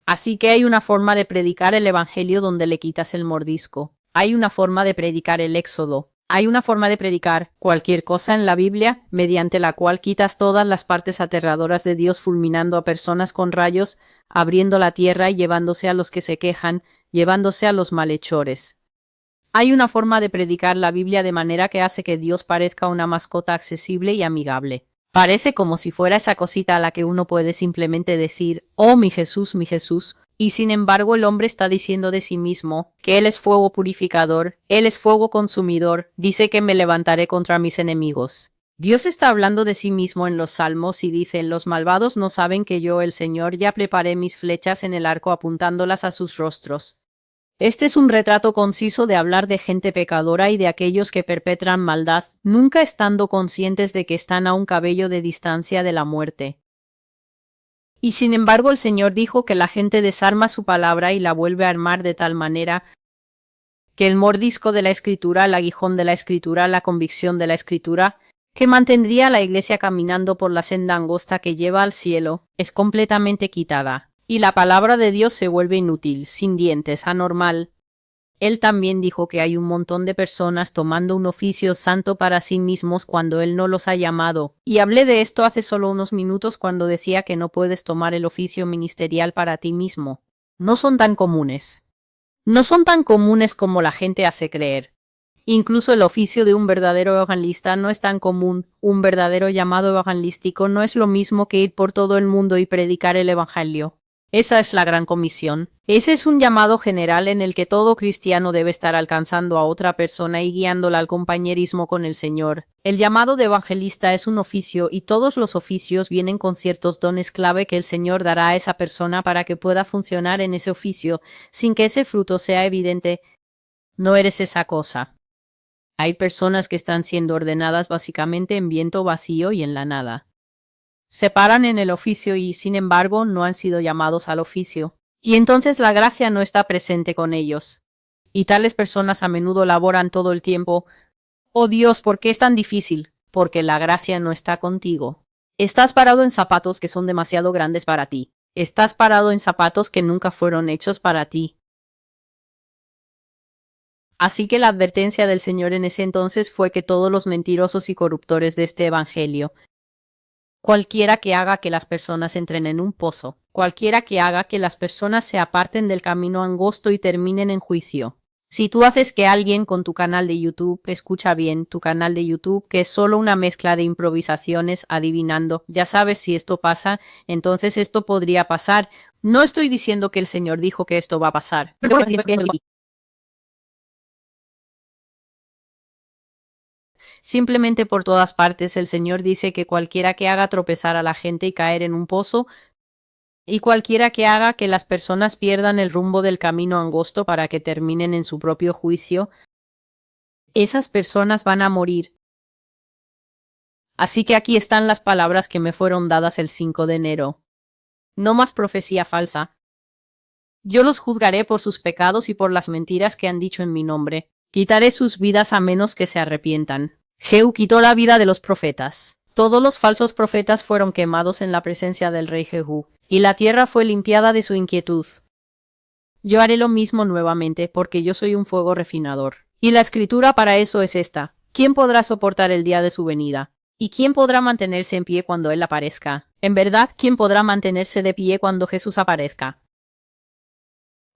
Así que hay una forma de predicar el evangelio donde le quitas el mordisco. Hay una forma de predicar el éxodo. Hay una forma de predicar cualquier cosa en la Biblia mediante la cual quitas todas las partes aterradoras de Dios fulminando a personas con rayos, abriendo la tierra y llevándose a los que se quejan, llevándose a los malhechores. Hay una forma de predicar la Biblia de manera que hace que Dios parezca una mascota accesible y amigable. Parece como si fuera esa cosita a la que uno puede simplemente decir, oh mi Jesús, y sin embargo el hombre está diciendo de sí mismo que Él es fuego purificador, Él es fuego consumidor, dice que me levantaré contra mis enemigos. Dios está hablando de sí mismo en los salmos y dice, los malvados no saben que yo, el Señor, ya preparé mis flechas en el arco apuntándolas a sus rostros. Este es un retrato conciso de hablar de gente pecadora y de aquellos que perpetran maldad, nunca estando conscientes de que están a un cabello de distancia de la muerte. Y sin embargo el Señor dijo que la gente desarma su palabra y la vuelve a armar de tal manera que el mordisco de la Escritura, el aguijón de la Escritura, la convicción de la Escritura, que mantendría a la Iglesia caminando por la senda angosta que lleva al cielo, es completamente quitada, y la palabra de Dios se vuelve inútil, sin dientes, anormal. Él también dijo que hay un montón de personas tomando un oficio santo para sí mismos cuando Él no los ha llamado, y hablé de esto hace solo unos minutos cuando decía que no puedes tomar el oficio ministerial para ti mismo. No son tan comunes. No son tan comunes como la gente hace creer. Incluso el oficio de un verdadero evangelista no es tan común. Un verdadero llamado evangelístico no es lo mismo que ir por todo el mundo y predicar el evangelio. Esa es la gran comisión. Ese es un llamado general en el que todo cristiano debe estar alcanzando a otra persona y guiándola al compañerismo con el Señor. El llamado de evangelista es un oficio y todos los oficios vienen con ciertos dones clave que el Señor dará a esa persona para que pueda funcionar en ese oficio sin que ese fruto sea evidente. No eres esa cosa. Hay personas que están siendo ordenadas básicamente en viento vacío y en la nada. Se paran en el oficio y, sin embargo, no han sido llamados al oficio. Y entonces la gracia no está presente con ellos. Y tales personas a menudo laboran todo el tiempo. Oh Dios, ¿por qué es tan difícil? Porque la gracia no está contigo. Estás parado en zapatos que son demasiado grandes para ti. Estás parado en zapatos que nunca fueron hechos para ti. Así que la advertencia del Señor en ese entonces fue que todos los mentirosos y corruptores de este evangelio, cualquiera que haga que las personas entren en un pozo, cualquiera que haga que las personas se aparten del camino angosto y terminen en juicio. Si tú haces que alguien con tu canal de YouTube, escucha bien, tu canal de YouTube, que es solo una mezcla de improvisaciones, adivinando, ya sabes si esto pasa, entonces esto podría pasar. No estoy diciendo que el Señor dijo que esto va a pasar. Simplemente por todas partes el Señor dice que cualquiera que haga tropezar a la gente y caer en un pozo, y cualquiera que haga que las personas pierdan el rumbo del camino angosto para que terminen en su propio juicio, esas personas van a morir. Así que aquí están las palabras que me fueron dadas el 5 de enero. No más profecía falsa. Yo los juzgaré por sus pecados y por las mentiras que han dicho en mi nombre. Quitaré sus vidas a menos que se arrepientan. Jehú quitó la vida de los profetas. Todos los falsos profetas fueron quemados en la presencia del rey Jehú, y la tierra fue limpiada de su inquietud. Yo haré lo mismo nuevamente, porque yo soy un fuego refinador. Y la escritura para eso es esta. ¿Quién podrá soportar el día de su venida? ¿Y quién podrá mantenerse en pie cuando Él aparezca? En verdad, ¿quién podrá mantenerse de pie cuando Jesús aparezca?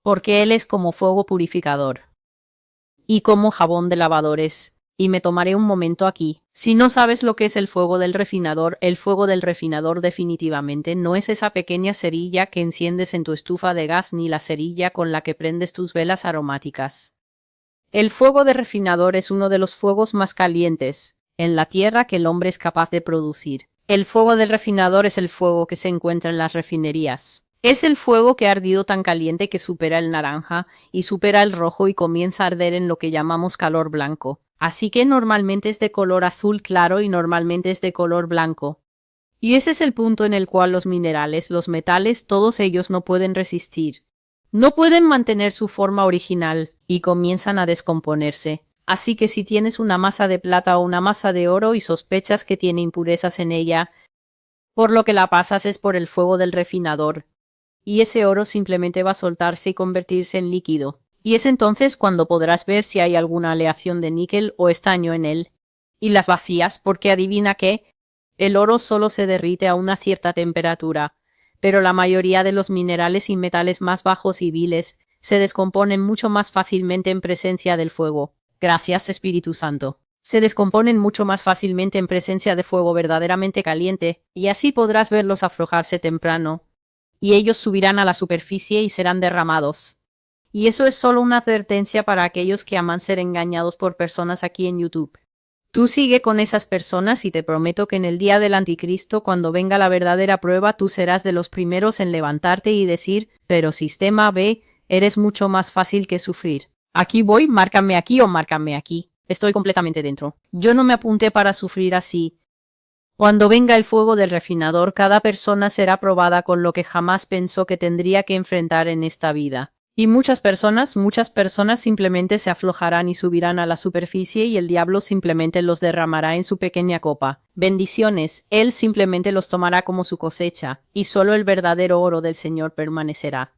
Porque Él es como fuego purificador y como jabón de lavadores. Y me tomaré un momento aquí. Si no sabes lo que es el fuego del refinador definitivamente no es esa pequeña cerilla que enciendes en tu estufa de gas ni la cerilla con la que prendes tus velas aromáticas. El fuego de refinador es uno de los fuegos más calientes en la tierra que el hombre es capaz de producir. El fuego del refinador es el fuego que se encuentra en las refinerías. Es el fuego que ha ardido tan caliente que supera el naranja y supera el rojo y comienza a arder en lo que llamamos calor blanco. Así que normalmente es de color azul claro y normalmente es de color blanco. Y ese es el punto en el cual los minerales, los metales, todos ellos no pueden resistir. No pueden mantener su forma original y comienzan a descomponerse. Así que si tienes una masa de plata o una masa de oro y sospechas que tiene impurezas en ella, por lo que la pasas es por el fuego del refinador. Y ese oro simplemente va a soltarse y convertirse en líquido. Y es entonces cuando podrás ver si hay alguna aleación de níquel o estaño en él. Y las vacías, porque adivina qué, el oro solo se derrite a una cierta temperatura, pero la mayoría de los minerales y metales más bajos y viles se descomponen mucho más fácilmente en presencia del fuego. Gracias, Espíritu Santo. Se descomponen mucho más fácilmente en presencia de fuego verdaderamente caliente, y así podrás verlos aflojarse temprano. Y ellos subirán a la superficie y serán derramados. Y eso es solo una advertencia para aquellos que aman ser engañados por personas aquí en YouTube. Tú sigue con esas personas y te prometo que en el día del anticristo, cuando venga la verdadera prueba, tú serás de los primeros en levantarte y decir, pero sistema B, eres mucho más fácil que sufrir. Aquí voy, márcame aquí o márcame aquí. Estoy completamente dentro. Yo no me apunté para sufrir así. Cuando venga el fuego del refinador, cada persona será probada con lo que jamás pensó que tendría que enfrentar en esta vida. Y muchas personas simplemente se aflojarán y subirán a la superficie y el diablo simplemente los derramará en su pequeña copa. Bendiciones, él simplemente los tomará como su cosecha, y solo el verdadero oro del Señor permanecerá.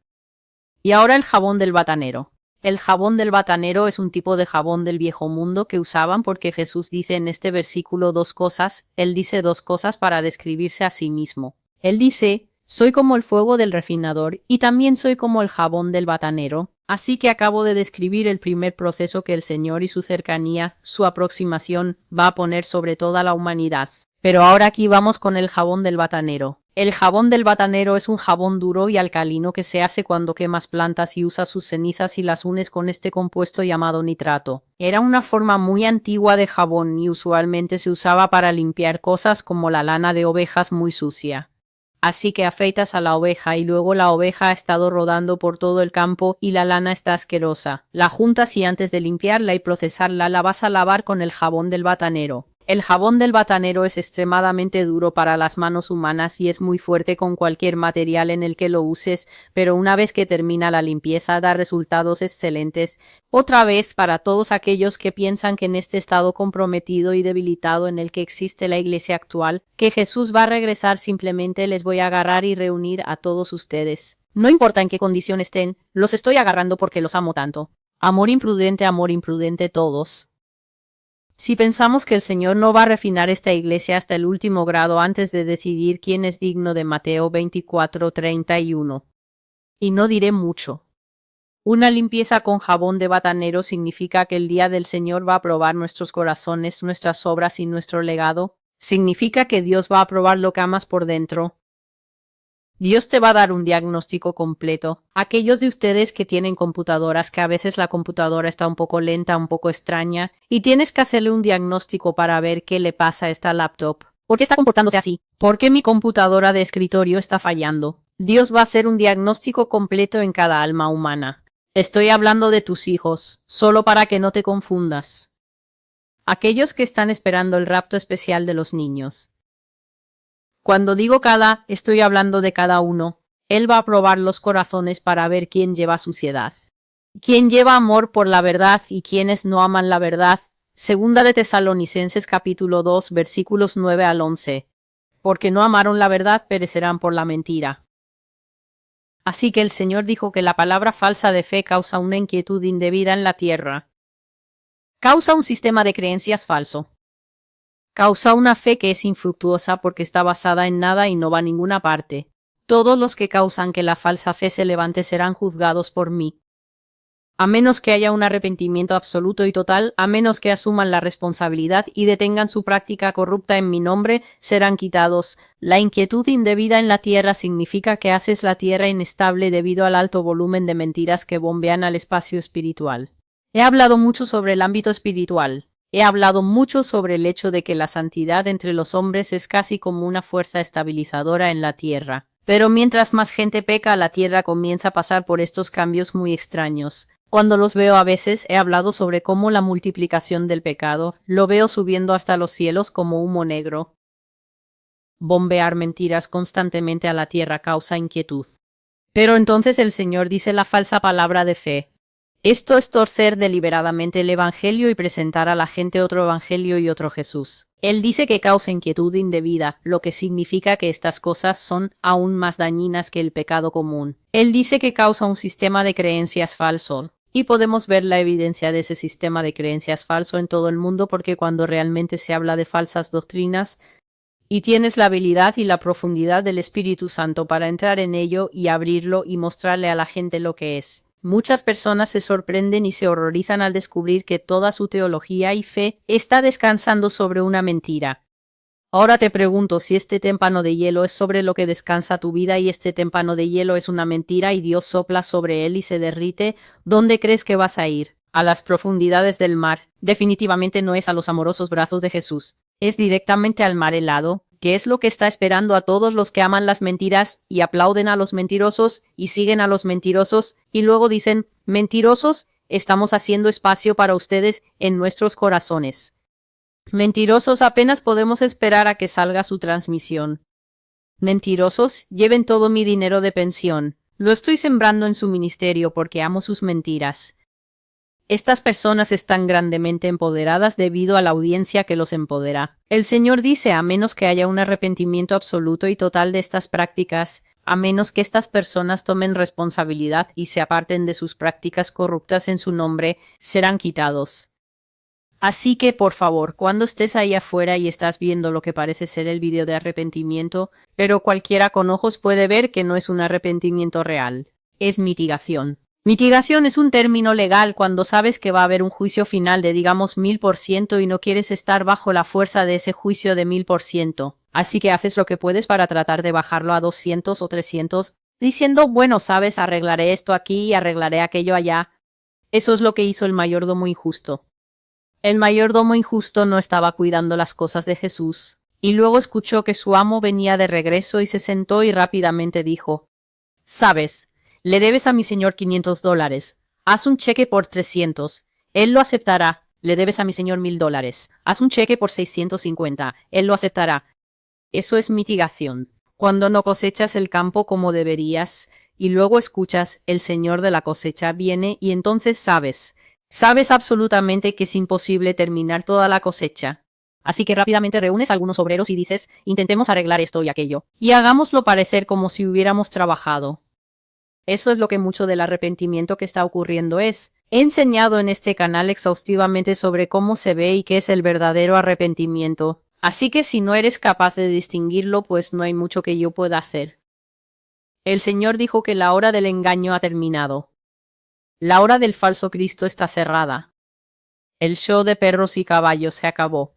Y ahora el jabón del batanero. El jabón del batanero es un tipo de jabón del viejo mundo que usaban porque Jesús dice en este versículo dos cosas, él dice dos cosas para describirse a sí mismo. Él dice, soy como el fuego del refinador y también soy como el jabón del batanero. Así que acabo de describir el primer proceso que el Señor y su cercanía, su aproximación, va a poner sobre toda la humanidad. Pero ahora aquí vamos con el jabón del batanero. El jabón del batanero es un jabón duro y alcalino que se hace cuando quemas plantas y usas sus cenizas y las unes con este compuesto llamado nitrato. Era una forma muy antigua de jabón y usualmente se usaba para limpiar cosas como la lana de ovejas muy sucia. Así que afeitas a la oveja y luego la oveja ha estado rodando por todo el campo y la lana está asquerosa. La juntas y antes de limpiarla y procesarla la vas a lavar con el jabón del batanero. El jabón del batanero es extremadamente duro para las manos humanas y es muy fuerte con cualquier material en el que lo uses, pero una vez que termina la limpieza da resultados excelentes. Otra vez, para todos aquellos que piensan que en este estado comprometido y debilitado en el que existe la iglesia actual, que Jesús va a regresar, simplemente les voy a agarrar y reunir a todos ustedes. No importa en qué condición estén, los estoy agarrando porque los amo tanto. Amor imprudente todos. Si pensamos que el Señor no va a refinar esta iglesia hasta el último grado antes de decidir quién es digno de Mateo 24:31. Y no diré mucho. Una limpieza con jabón de batanero significa que el día del Señor va a probar nuestros corazones, nuestras obras y nuestro legado. Significa que Dios va a probar lo que amas por dentro. Dios te va a dar un diagnóstico completo. Aquellos de ustedes que tienen computadoras, que a veces la computadora está un poco lenta, un poco extraña, y tienes que hacerle un diagnóstico para ver qué le pasa a esta laptop. ¿Por qué está comportándose así? ¿Por qué mi computadora de escritorio está fallando? Dios va a hacer un diagnóstico completo en cada alma humana. Estoy hablando de tus hijos, solo para que no te confundas. Aquellos que están esperando el rapto especial de los niños. Cuando digo cada, estoy hablando de cada uno. Él va a probar los corazones para ver quién lleva suciedad. Quién lleva amor por la verdad y quiénes no aman la verdad. Segunda de Tesalonicenses capítulo 2 versículos 9 al 11. Porque no amaron la verdad, perecerán por la mentira. Así que el Señor dijo que la palabra falsa de fe causa una inquietud indebida en la tierra. Causa un sistema de creencias falso. Causa una fe que es infructuosa porque está basada en nada y no va a ninguna parte. Todos los que causan que la falsa fe se levante serán juzgados por mí. A menos que haya un arrepentimiento absoluto y total, a menos que asuman la responsabilidad y detengan su práctica corrupta en mi nombre, serán quitados. La inquietud indebida en la tierra significa que haces la tierra inestable debido al alto volumen de mentiras que bombean al espacio espiritual. He hablado mucho sobre el ámbito espiritual. He hablado mucho sobre el hecho de que la santidad entre los hombres es casi como una fuerza estabilizadora en la tierra. Pero mientras más gente peca, la tierra comienza a pasar por estos cambios muy extraños. Cuando los veo a veces, he hablado sobre cómo la multiplicación del pecado, lo veo subiendo hasta los cielos como humo negro. Bombear mentiras constantemente a la tierra causa inquietud. Pero entonces el Señor dice la falsa palabra de fe. Esto es torcer deliberadamente el Evangelio y presentar a la gente otro Evangelio y otro Jesús. Él dice que causa inquietud indebida, lo que significa que estas cosas son aún más dañinas que el pecado común. Él dice que causa un sistema de creencias falso. Y podemos ver la evidencia de ese sistema de creencias falso en todo el mundo porque cuando realmente se habla de falsas doctrinas, y tienes la habilidad y la profundidad del Espíritu Santo para entrar en ello y abrirlo y mostrarle a la gente lo que es. Muchas personas se sorprenden y se horrorizan al descubrir que toda su teología y fe está descansando sobre una mentira. Ahora te pregunto si este témpano de hielo es sobre lo que descansa tu vida y este témpano de hielo es una mentira y Dios sopla sobre él y se derrite, ¿dónde crees que vas a ir? A las profundidades del mar. Definitivamente no es a los amorosos brazos de Jesús. Es directamente al mar helado, que es lo que está esperando a todos los que aman las mentiras y aplauden a los mentirosos y siguen a los mentirosos y luego dicen, mentirosos, estamos haciendo espacio para ustedes en nuestros corazones. Mentirosos, apenas podemos esperar a que salga su transmisión. Mentirosos, lleven todo mi dinero de pensión. Lo estoy sembrando en su ministerio porque amo sus mentiras. Estas personas están grandemente empoderadas debido a la audiencia que los empodera. El Señor dice, a menos que haya un arrepentimiento absoluto y total de estas prácticas, a menos que estas personas tomen responsabilidad y se aparten de sus prácticas corruptas en su nombre, serán quitados. Así que, por favor, cuando estés ahí afuera y estás viendo lo que parece ser el video de arrepentimiento, pero cualquiera con ojos puede ver que no es un arrepentimiento real, es mitigación. Mitigación es un término legal cuando sabes que va a haber un juicio final de digamos 1000% y no quieres estar bajo la fuerza de ese juicio de 1000%. Así que haces lo que puedes para tratar de bajarlo a 200 o 300, diciendo, bueno, sabes, arreglaré esto aquí y arreglaré aquello allá. Eso es lo que hizo el mayordomo injusto. El mayordomo injusto no estaba cuidando las cosas de Jesús, y luego escuchó que su amo venía de regreso y se sentó y rápidamente dijo, «Sabes, le debes a mi señor $500. Haz un cheque por 300. Él lo aceptará. Le debes a mi señor $1000. Haz un cheque por 650. Él lo aceptará». Eso es mitigación. Cuando no cosechas el campo como deberías, y luego escuchas, el señor de la cosecha viene y entonces Sabes absolutamente que es imposible terminar toda la cosecha. Así que rápidamente reúnes a algunos obreros y dices, intentemos arreglar esto y aquello. Y hagámoslo parecer como si hubiéramos trabajado. Eso es lo que mucho del arrepentimiento que está ocurriendo es. He enseñado en este canal exhaustivamente sobre cómo se ve y qué es el verdadero arrepentimiento. Así que si no eres capaz de distinguirlo, pues no hay mucho que yo pueda hacer. El Señor dijo que la hora del engaño ha terminado. La hora del falso Cristo está cerrada. El show de perros y caballos se acabó.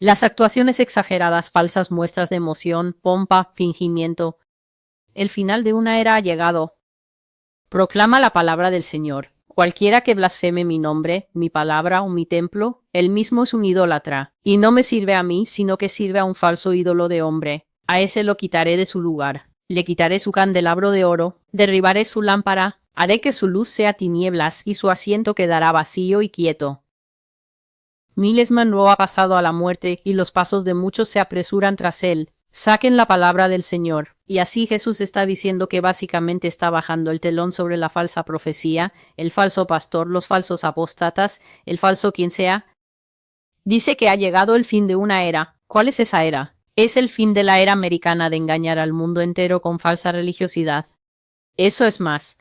Las actuaciones exageradas, falsas muestras de emoción, pompa, fingimiento. El final de una era ha llegado. Proclama la palabra del Señor. Cualquiera que blasfeme mi nombre, mi palabra o mi templo, él mismo es un idólatra, y no me sirve a mí, sino que sirve a un falso ídolo de hombre. A ese lo quitaré de su lugar. Le quitaré su candelabro de oro, derribaré su lámpara, haré que su luz sea tinieblas y su asiento quedará vacío y quieto. Miles Monroe ha pasado a la muerte y los pasos de muchos se apresuran tras él. Saquen la palabra del Señor. Y así Jesús está diciendo que básicamente está bajando el telón sobre la falsa profecía, el falso pastor, los falsos apóstatas, el falso quien sea. Dice que ha llegado el fin de una era. ¿Cuál es esa era? Es el fin de la era americana de engañar al mundo entero con falsa religiosidad. Eso es más.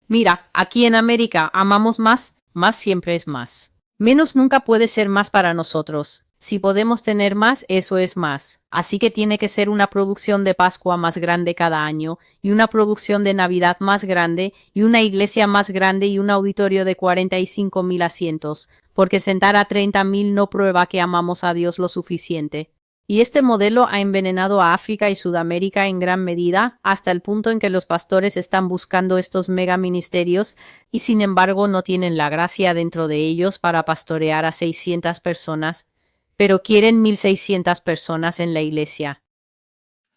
Mira, aquí en América amamos más, más siempre es más. Menos nunca puede ser más para nosotros. Si podemos tener más, eso es más. Así que tiene que ser una producción de Pascua más grande cada año, y una producción de Navidad más grande, y una iglesia más grande y un auditorio de 45,000 asientos, porque sentar a 30,000 no prueba que amamos a Dios lo suficiente. Y este modelo ha envenenado a África y Sudamérica en gran medida, hasta el punto en que los pastores están buscando estos mega ministerios y sin embargo no tienen la gracia dentro de ellos para pastorear a 600 personas, pero quieren 1600 personas en la iglesia.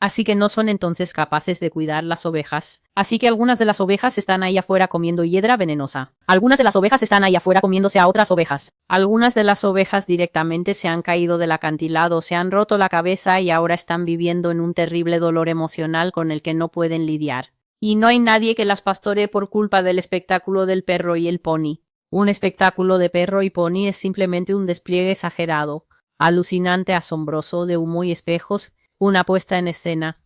Así que no son entonces capaces de cuidar las ovejas. Así que algunas de las ovejas están ahí afuera comiendo hiedra venenosa. Algunas de las ovejas están ahí afuera comiéndose a otras ovejas. Algunas de las ovejas directamente se han caído del acantilado, se han roto la cabeza y ahora están viviendo en un terrible dolor emocional con el que no pueden lidiar. Y no hay nadie que las pastoree por culpa del espectáculo del perro y el pony. Un espectáculo de perro y pony es simplemente un despliegue exagerado, alucinante, asombroso, de humo y espejos, una puesta en escena.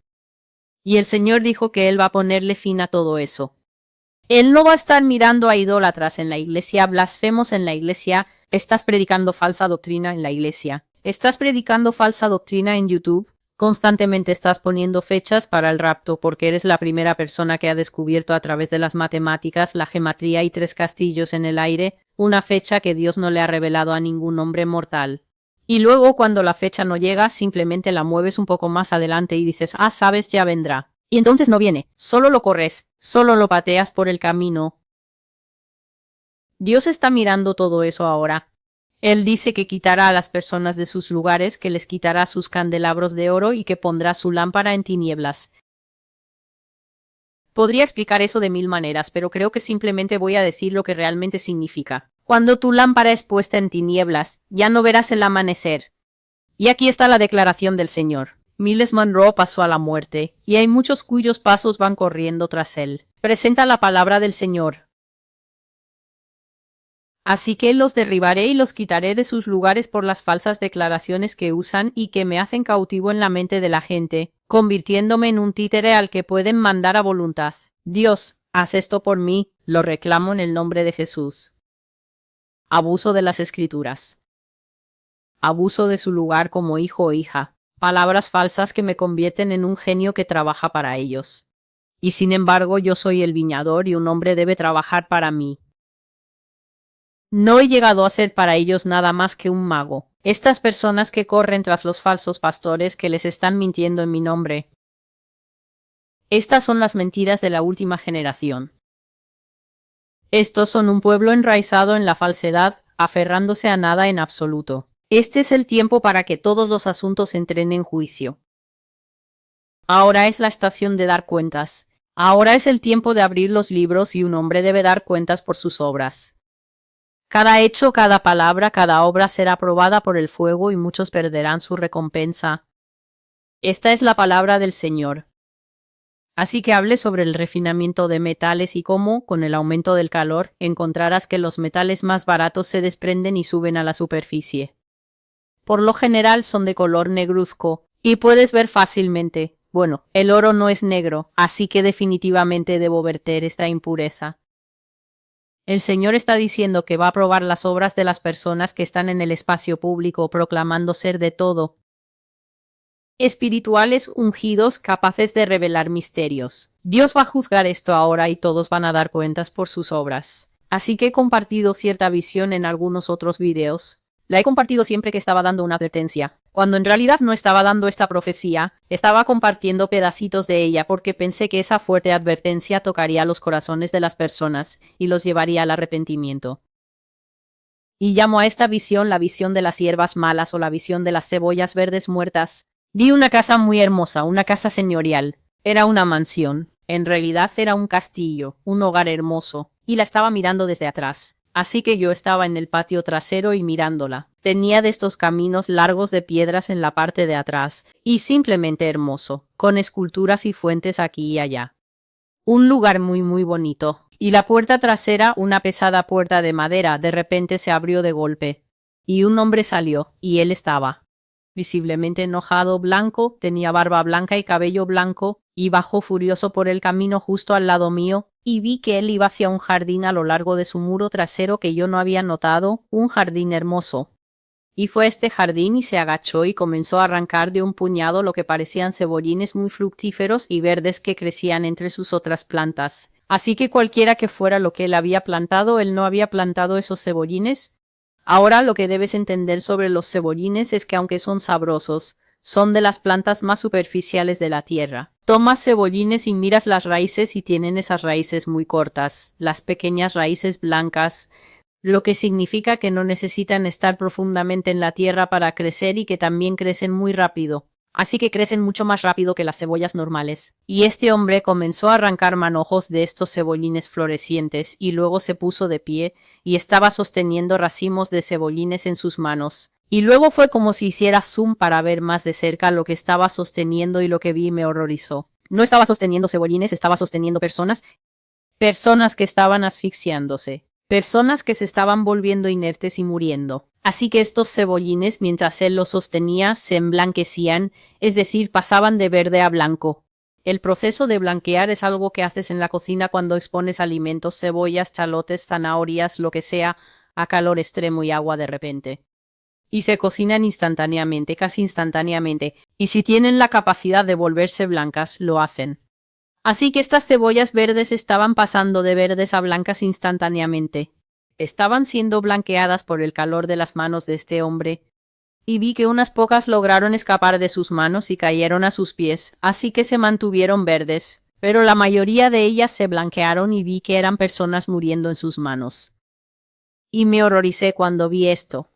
Y el Señor dijo que Él va a ponerle fin a todo eso. Él no va a estar mirando a idólatras en la iglesia, blasfemos en la iglesia, estás predicando falsa doctrina en la iglesia, estás predicando falsa doctrina en YouTube, constantemente estás poniendo fechas para el rapto porque eres la primera persona que ha descubierto a través de las matemáticas, la gematría y 3 castillos en el aire, una fecha que Dios no le ha revelado a ningún hombre mortal. Y luego cuando la fecha no llega, simplemente la mueves un poco más adelante y dices, sabes, ya vendrá. Y entonces no viene, solo lo corres, solo lo pateas por el camino. Dios está mirando todo eso ahora. Él dice que quitará a las personas de sus lugares, que les quitará sus candelabros de oro y que pondrá su lámpara en tinieblas. Podría explicar eso de 1000 maneras, pero creo que simplemente voy a decir lo que realmente significa. Cuando tu lámpara es puesta en tinieblas, ya no verás el amanecer. Y aquí está la declaración del Señor. Miles Monroe pasó a la muerte, y hay muchos cuyos pasos van corriendo tras él. Presenta la palabra del Señor. Así que los derribaré y los quitaré de sus lugares por las falsas declaraciones que usan y que me hacen cautivo en la mente de la gente, convirtiéndome en un títere al que pueden mandar a voluntad. Dios, haz esto por mí, lo reclamo en el nombre de Jesús. Abuso de las Escrituras. Abuso de su lugar como hijo o hija. Palabras falsas que me convierten en un genio que trabaja para ellos. Y sin embargo yo soy el viñador y un hombre debe trabajar para mí. No he llegado a ser para ellos nada más que un mago. Estas personas que corren tras los falsos pastores que les están mintiendo en mi nombre. Estas son las mentiras de la última generación. Estos son un pueblo enraizado en la falsedad, aferrándose a nada en absoluto. Este es el tiempo para que todos los asuntos entren en juicio. Ahora es la estación de dar cuentas. Ahora es el tiempo de abrir los libros y un hombre debe dar cuentas por sus obras. Cada hecho, cada palabra, cada obra será probada por el fuego y muchos perderán su recompensa. Esta es la palabra del Señor. Así que hable sobre el refinamiento de metales y cómo, con el aumento del calor, encontrarás que los metales más baratos se desprenden y suben a la superficie. Por lo general son de color negruzco, y puedes ver fácilmente, bueno, el oro no es negro, así que definitivamente debo verter esta impureza. El Señor está diciendo que va a probar las obras de las personas que están en el espacio público proclamando ser de todo. Espirituales ungidos capaces de revelar misterios. Dios va a juzgar esto ahora y todos van a dar cuentas por sus obras. Así que he compartido cierta visión en algunos otros videos. La he compartido siempre que estaba dando una advertencia. Cuando en realidad no estaba dando esta profecía, estaba compartiendo pedacitos de ella porque pensé que esa fuerte advertencia tocaría los corazones de las personas y los llevaría al arrepentimiento. Y llamo a esta visión la visión de las hierbas malas o la visión de las cebollas verdes muertas. Vi una casa muy hermosa, una casa señorial. Era una mansión. En realidad era un castillo, un hogar hermoso, y la estaba mirando desde atrás. Así que yo estaba en el patio trasero y mirándola. Tenía de estos caminos largos de piedras en la parte de atrás, y simplemente hermoso, con esculturas y fuentes aquí y allá. Un lugar muy bonito. Y la puerta trasera, una pesada puerta de madera, de repente se abrió de golpe. Y un hombre salió, y él estaba visiblemente enojado, blanco, tenía barba blanca y cabello blanco, y bajó furioso por el camino justo al lado mío, y vi que él iba hacia un jardín a lo largo de su muro trasero que yo no había notado, un jardín hermoso. Y fue a este jardín y se agachó y comenzó a arrancar de un puñado lo que parecían cebollines muy fructíferos y verdes que crecían entre sus otras plantas. Así que cualquiera que fuera lo que él había plantado, él no había plantado esos cebollines. Ahora lo que debes entender sobre los cebollines es que aunque son sabrosos, son de las plantas más superficiales de la tierra. Tomas cebollines y miras las raíces y tienen esas raíces muy cortas, las pequeñas raíces blancas, lo que significa que no necesitan estar profundamente en la tierra para crecer y que también crecen muy rápido. Así que crecen mucho más rápido que las cebollas normales. Y este hombre comenzó a arrancar manojos de estos cebollines florecientes y luego se puso de pie y estaba sosteniendo racimos de cebollines en sus manos. Y luego fue como si hiciera zoom para ver más de cerca lo que estaba sosteniendo y lo que vi me horrorizó. No estaba sosteniendo cebollines, estaba sosteniendo personas que estaban asfixiándose. Personas que se estaban volviendo inertes y muriendo. Así que estos cebollines, mientras él los sostenía, se emblanquecían, es decir, pasaban de verde a blanco. El proceso de blanquear es algo que haces en la cocina cuando expones alimentos, cebollas, chalotes, zanahorias, lo que sea, a calor extremo y agua de repente. Y se cocinan instantáneamente, casi instantáneamente, y si tienen la capacidad de volverse blancas, lo hacen. Así que estas cebollas verdes estaban pasando de verdes a blancas instantáneamente. Estaban siendo blanqueadas por el calor de las manos de este hombre, y vi que unas pocas lograron escapar de sus manos y cayeron a sus pies, así que se mantuvieron verdes, pero la mayoría de ellas se blanquearon y vi que eran personas muriendo en sus manos. Y me horroricé cuando vi esto.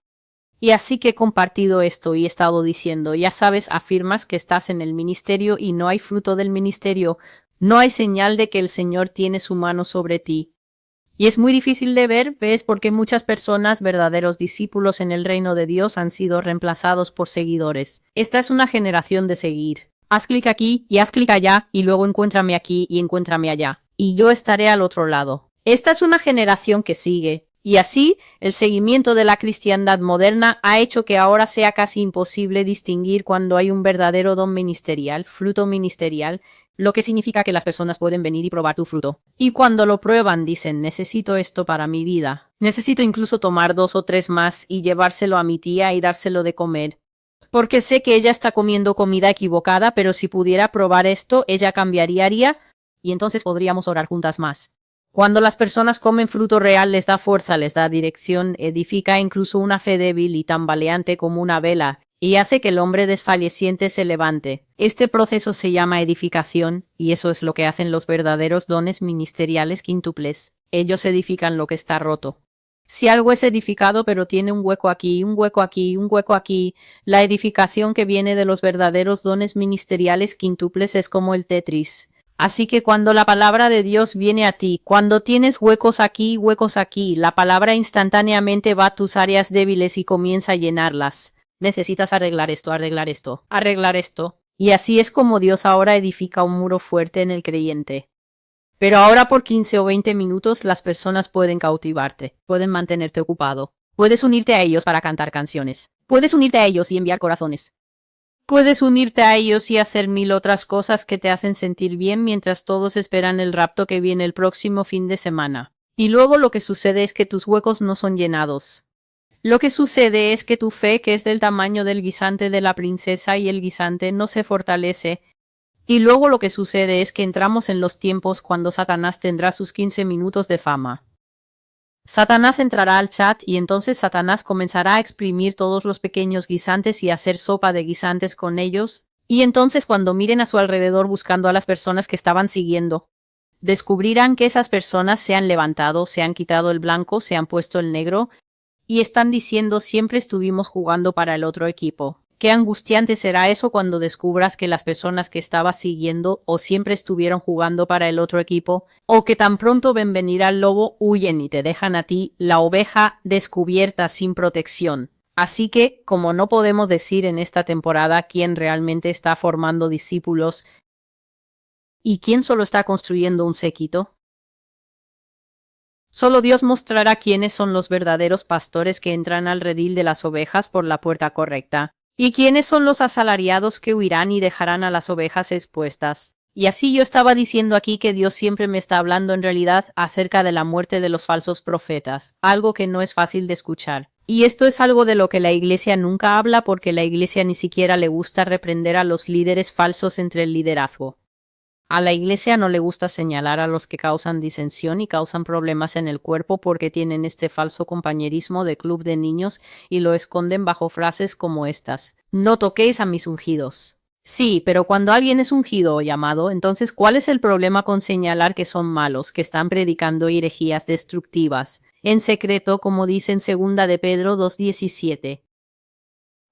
Y así que he compartido esto y he estado diciendo, ya sabes, afirmas que estás en el ministerio y no hay fruto del ministerio, no hay señal de que el Señor tiene su mano sobre ti. Y es muy difícil de ver, ¿ves? Porque muchas personas, verdaderos discípulos en el reino de Dios, han sido reemplazados por seguidores. Esta es una generación de seguir. Haz clic aquí y haz clic allá y luego encuéntrame aquí y encuéntrame allá. Y yo estaré al otro lado. Esta es una generación que sigue. Y así, el seguimiento de la cristiandad moderna ha hecho que ahora sea casi imposible distinguir cuando hay un verdadero don ministerial, fruto ministerial, lo que significa que las personas pueden venir y probar tu fruto. Y cuando lo prueban dicen, necesito esto para mi vida. Necesito incluso tomar 2 o 3 más y llevárselo a mi tía y dárselo de comer. Porque sé que ella está comiendo comida equivocada, pero si pudiera probar esto, ella cambiaría y entonces podríamos orar juntas más. Cuando las personas comen fruto real les da fuerza, les da dirección, edifica incluso una fe débil y tambaleante como una vela, y hace que el hombre desfalleciente se levante. Este proceso se llama edificación, y eso es lo que hacen los verdaderos dones ministeriales quíntuples. Ellos edifican lo que está roto. Si algo es edificado pero tiene un hueco aquí, un hueco aquí, un hueco aquí, la edificación que viene de los verdaderos dones ministeriales quíntuples es como el Tetris. Así que cuando la palabra de Dios viene a ti, cuando tienes huecos aquí, la palabra instantáneamente va a tus áreas débiles y comienza a llenarlas. Necesitas arreglar esto, arreglar esto, arreglar esto. Y así es como Dios ahora edifica un muro fuerte en el creyente. Pero ahora por 15 o 20 minutos las personas pueden cautivarte, pueden mantenerte ocupado. Puedes unirte a ellos para cantar canciones. Puedes unirte a ellos y enviar corazones. Puedes unirte a ellos y hacer 1000 otras cosas que te hacen sentir bien mientras todos esperan el rapto que viene el próximo fin de semana. Y luego lo que sucede es que tus huecos no son llenados. Lo que sucede es que tu fe, que es del tamaño del guisante de la princesa y el guisante, no se fortalece. Y luego lo que sucede es que entramos en los tiempos cuando Satanás tendrá sus 15 minutos de fama. Satanás entrará al chat y entonces Satanás comenzará a exprimir todos los pequeños guisantes y hacer sopa de guisantes con ellos, y entonces cuando miren a su alrededor buscando a las personas que estaban siguiendo, descubrirán que esas personas se han levantado, se han quitado el blanco, se han puesto el negro, y están diciendo siempre estuvimos jugando para el otro equipo. Qué angustiante será eso cuando descubras que las personas que estabas siguiendo o siempre estuvieron jugando para el otro equipo, o que tan pronto ven venir al lobo huyen y te dejan a ti, la oveja descubierta sin protección. Así que, como no podemos decir en esta temporada quién realmente está formando discípulos y quién solo está construyendo un séquito, solo Dios mostrará quiénes son los verdaderos pastores que entran al redil de las ovejas por la puerta correcta. ¿Y quiénes son los asalariados que huirán y dejarán a las ovejas expuestas? Y así yo estaba diciendo aquí que Dios siempre me está hablando en realidad acerca de la muerte de los falsos profetas, algo que no es fácil de escuchar. Y esto es algo de lo que la iglesia nunca habla porque la iglesia ni siquiera le gusta reprender a los líderes falsos entre el liderazgo. A la iglesia no le gusta señalar a los que causan disensión y causan problemas en el cuerpo porque tienen este falso compañerismo de club de niños y lo esconden bajo frases como estas. No toquéis a mis ungidos. Sí, pero cuando alguien es ungido o llamado, entonces ¿cuál es el problema con señalar que son malos, que están predicando herejías destructivas? En secreto, como dice en 2 de Pedro 2:17.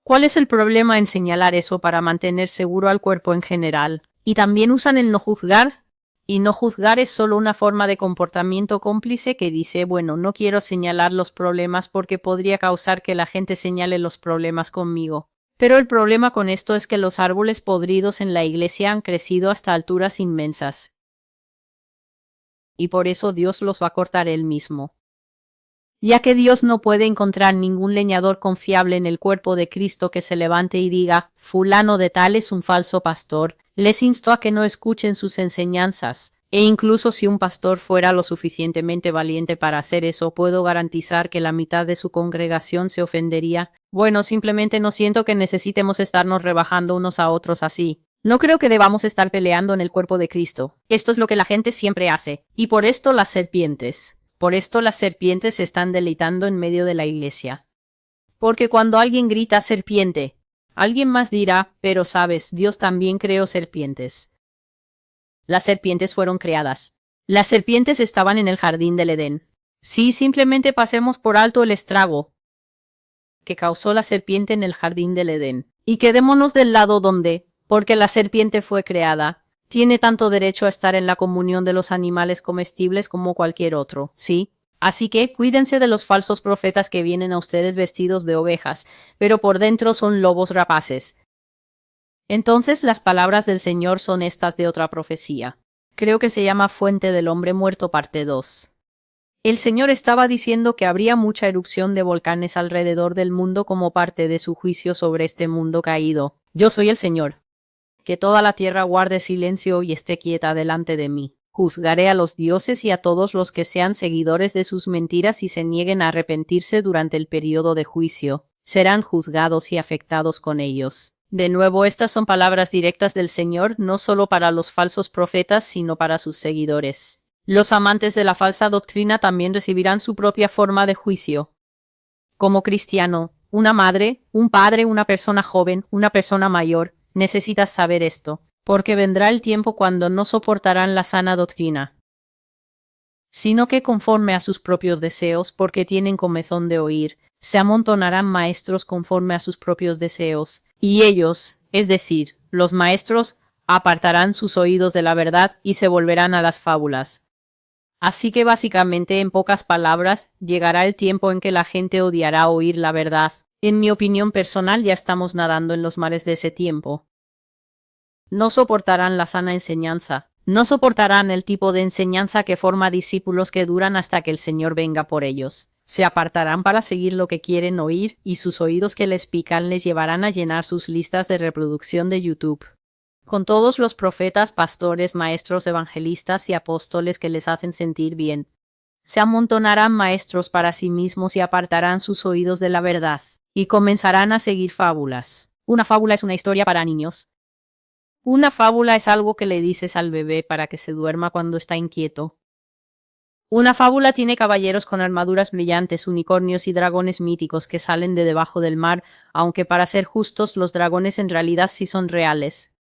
¿Cuál es el problema en señalar eso para mantener seguro al cuerpo en general? Y también usan el no juzgar, y no juzgar es solo una forma de comportamiento cómplice que dice, bueno, no quiero señalar los problemas porque podría causar que la gente señale los problemas conmigo. Pero el problema con esto es que los árboles podridos en la iglesia han crecido hasta alturas inmensas. Y por eso Dios los va a cortar él mismo. Ya que Dios no puede encontrar ningún leñador confiable en el cuerpo de Cristo que se levante y diga, fulano de tal es un falso pastor, les insto a que no escuchen sus enseñanzas. E incluso si un pastor fuera lo suficientemente valiente para hacer eso, puedo garantizar que la mitad de su congregación se ofendería. Bueno, simplemente no siento que necesitemos estarnos rebajando unos a otros así. No creo que debamos estar peleando en el cuerpo de Cristo. Esto es lo que la gente siempre hace. Y por esto las serpientes. Por esto las serpientes se están deleitando en medio de la iglesia. Porque cuando alguien grita serpiente, alguien más dirá, pero sabes, Dios también creó serpientes. Las serpientes fueron creadas. Las serpientes estaban en el jardín del Edén. Sí, simplemente pasemos por alto el estrago que causó la serpiente en el jardín del Edén. Y quedémonos del lado donde, porque la serpiente fue creada, tiene tanto derecho a estar en la comunión de los animales comestibles como cualquier otro, ¿sí? Así que cuídense de los falsos profetas que vienen a ustedes vestidos de ovejas, pero por dentro son lobos rapaces. Entonces las palabras del Señor son estas de otra profecía. Creo que se llama Fuente del Hombre Muerto, parte 2. El Señor estaba diciendo que habría mucha erupción de volcanes alrededor del mundo como parte de su juicio sobre este mundo caído. Yo soy el Señor. Que toda la tierra guarde silencio y esté quieta delante de mí. Juzgaré a los dioses y a todos los que sean seguidores de sus mentiras y se nieguen a arrepentirse durante el periodo de juicio. Serán juzgados y afectados con ellos. De nuevo, estas son palabras directas del Señor, no solo para los falsos profetas, sino para sus seguidores. Los amantes de la falsa doctrina también recibirán su propia forma de juicio. Como cristiano, una madre, un padre, una persona joven, una persona mayor, necesitas saber esto, porque vendrá el tiempo cuando no soportarán la sana doctrina, sino que conforme a sus propios deseos, porque tienen comezón de oír, se amontonarán maestros conforme a sus propios deseos, y ellos, es decir, los maestros, apartarán sus oídos de la verdad y se volverán a las fábulas. Así que básicamente, en pocas palabras, llegará el tiempo en que la gente odiará oír la verdad. En mi opinión personal, ya estamos nadando en los mares de ese tiempo. No soportarán la sana enseñanza. No soportarán el tipo de enseñanza que forma discípulos que duran hasta que el Señor venga por ellos. Se apartarán para seguir lo que quieren oír, y sus oídos que les pican les llevarán a llenar sus listas de reproducción de YouTube con todos los profetas, pastores, maestros, evangelistas y apóstoles que les hacen sentir bien. Se amontonarán maestros para sí mismos y apartarán sus oídos de la verdad, y comenzarán a seguir fábulas. Una fábula es una historia para niños. Una fábula es algo que le dices al bebé para que se duerma cuando está inquieto. Una fábula tiene caballeros con armaduras brillantes, unicornios y dragones míticos que salen de debajo del mar, aunque para ser justos los dragones en realidad sí son reales.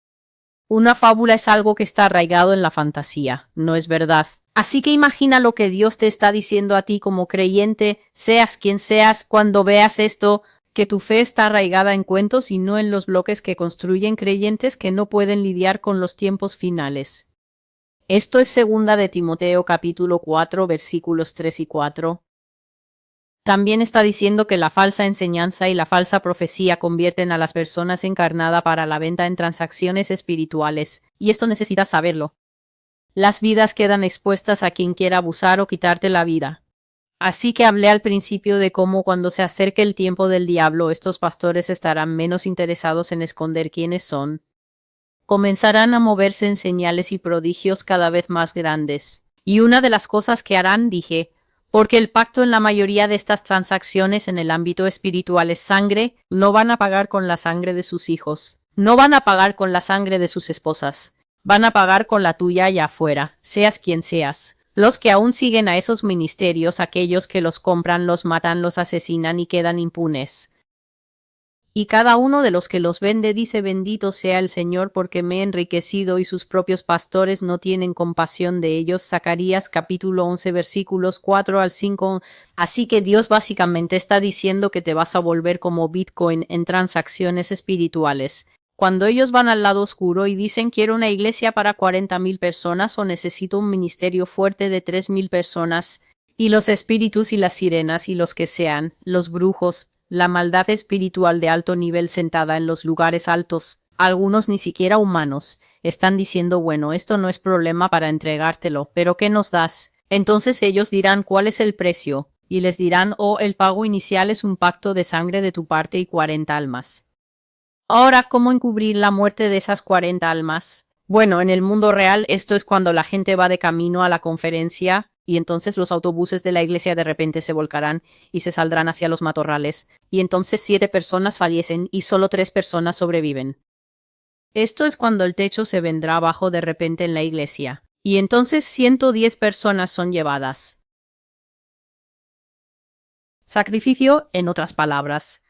Una fábula es algo que está arraigado en la fantasía, no es verdad. Así que imagina lo que Dios te está diciendo a ti como creyente, seas quien seas, cuando veas esto, que tu fe está arraigada en cuentos y no en los bloques que construyen creyentes que no pueden lidiar con los tiempos finales. Esto es 2 de Timoteo capítulo 4 versículos 3 y 4. También está diciendo que la falsa enseñanza y la falsa profecía convierten a las personas encarnadas para la venta en transacciones espirituales, y esto necesitas saberlo. Las vidas quedan expuestas a quien quiera abusar o quitarte la vida. Así que hablé al principio de cómo cuando se acerque el tiempo del diablo, estos pastores estarán menos interesados en esconder quiénes son. Comenzarán a moverse en señales y prodigios cada vez más grandes. Y una de las cosas que harán, dije, porque el pacto en la mayoría de estas transacciones en el ámbito espiritual es sangre, no van a pagar con la sangre de sus hijos, no van a pagar con la sangre de sus esposas, van a pagar con la tuya allá afuera, seas quien seas. Los que aún siguen a esos ministerios, aquellos que los compran, los matan, los asesinan y quedan impunes. Y cada uno de los que los vende dice: bendito sea el Señor porque me he enriquecido, y sus propios pastores no tienen compasión de ellos. Zacarías capítulo 11 versículos 4 al 5. Así que Dios básicamente está diciendo que te vas a volver como Bitcoin en transacciones espirituales. Cuando ellos van al lado oscuro y dicen quiero una iglesia para 40,000 personas o necesito un ministerio fuerte de 3,000 personas, y los espíritus y las sirenas y los que sean, los brujos, la maldad espiritual de alto nivel sentada en los lugares altos, algunos ni siquiera humanos, están diciendo bueno, esto no es problema para entregártelo, pero ¿qué nos das? Entonces ellos dirán ¿cuál es el precio? Y les dirán oh, el pago inicial es un pacto de sangre de tu parte y 40 almas. Ahora, ¿cómo encubrir la muerte de esas 40 almas? Bueno, en el mundo real esto es cuando la gente va de camino a la conferencia y entonces los autobuses de la iglesia de repente se volcarán y se saldrán hacia los matorrales, y entonces 7 personas fallecen y solo 3 personas sobreviven. Esto es cuando el techo se vendrá abajo de repente en la iglesia, y entonces 110 personas son llevadas. Sacrificio, en otras palabras.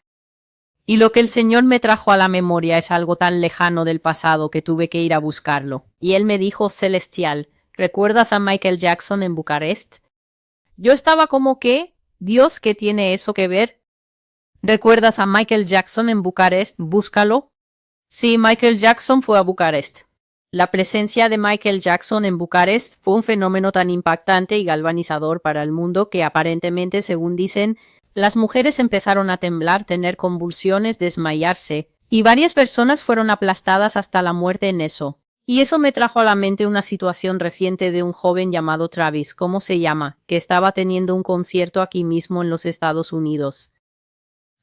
Y lo que el Señor me trajo a la memoria es algo tan lejano del pasado que tuve que ir a buscarlo. Y Él me dijo: Celestial, ¿recuerdas a Michael Jackson en Bucarest? Yo estaba como ¿qué? Dios, ¿qué tiene eso que ver? ¿Recuerdas a Michael Jackson en Bucarest? Búscalo. Sí, Michael Jackson fue a Bucarest. La presencia de Michael Jackson en Bucarest fue un fenómeno tan impactante y galvanizador para el mundo que aparentemente, según dicen, las mujeres empezaron a temblar, tener convulsiones, desmayarse, y varias personas fueron aplastadas hasta la muerte en eso. Y eso me trajo a la mente una situación reciente de un joven llamado Travis, ¿cómo se llama?, que estaba teniendo un concierto aquí mismo en los Estados Unidos.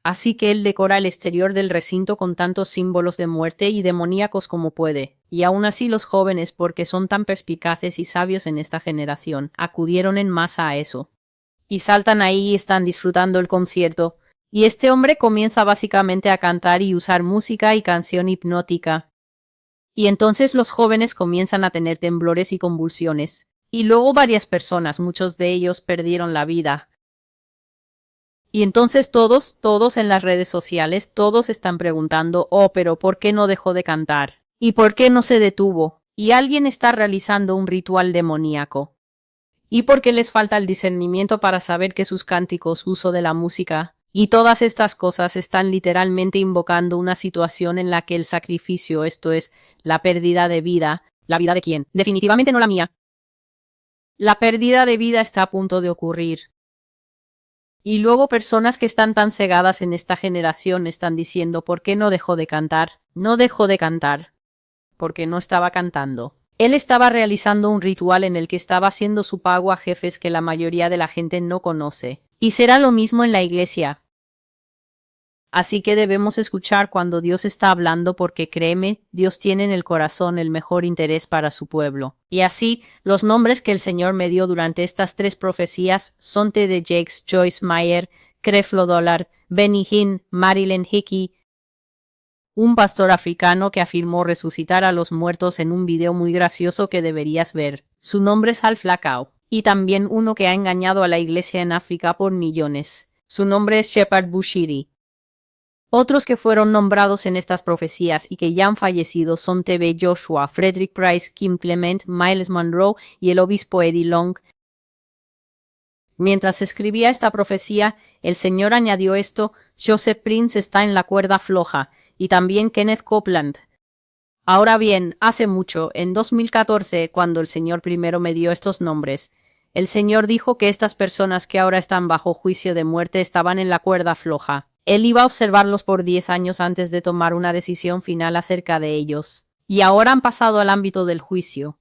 Así que él decora el exterior del recinto con tantos símbolos de muerte y demoníacos como puede. Y aún así los jóvenes, porque son tan perspicaces y sabios en esta generación, acudieron en masa a eso. Y saltan ahí y están disfrutando el concierto. Y este hombre comienza básicamente a cantar y usar música y canción hipnótica. Y entonces los jóvenes comienzan a tener temblores y convulsiones. Y luego varias personas, muchos de ellos, perdieron la vida. Y entonces todos en las redes sociales, todos están preguntando, oh, pero ¿por qué no dejó de cantar? ¿Y por qué no se detuvo? Y alguien está realizando un ritual demoníaco. ¿Y por qué les falta el discernimiento para saber que sus cánticos, uso de la música, y todas estas cosas están literalmente invocando una situación en la que el sacrificio, esto es, la pérdida de vida, ¿la vida de quién? Definitivamente no la mía. La pérdida de vida está a punto de ocurrir. Y luego personas que están tan cegadas en esta generación están diciendo, ¿por qué no dejó de cantar? No dejó de cantar, porque no estaba cantando. Él estaba realizando un ritual en el que estaba haciendo su pago a jefes que la mayoría de la gente no conoce. Y será lo mismo en la iglesia. Así que debemos escuchar cuando Dios está hablando porque créeme, Dios tiene en el corazón el mejor interés para su pueblo. Y así, los nombres que el Señor me dio durante estas 3 profecías son T. D. Jakes, Joyce Meyer, Creflo Dollar, Benny Hinn, Marilyn Hickey, un pastor africano que afirmó resucitar a los muertos en un video muy gracioso que deberías ver. Su nombre es Al Flacao. Y también uno que ha engañado a la iglesia en África por millones. Su nombre es Shepard Bushiri. Otros que fueron nombrados en estas profecías y que ya han fallecido son T. B. Joshua, Frederick Price, Kim Clement, Miles Monroe y el obispo Eddie Long. Mientras escribía esta profecía, el Señor añadió esto: Joseph Prince está en la cuerda floja, y también Kenneth Copeland. Ahora bien, hace mucho, en 2014, cuando el Señor primero me dio estos nombres, el Señor dijo que estas personas que ahora están bajo juicio de muerte estaban en la cuerda floja. Él iba a observarlos por 10 años antes de tomar una decisión final acerca de ellos. Y ahora han pasado al ámbito del juicio.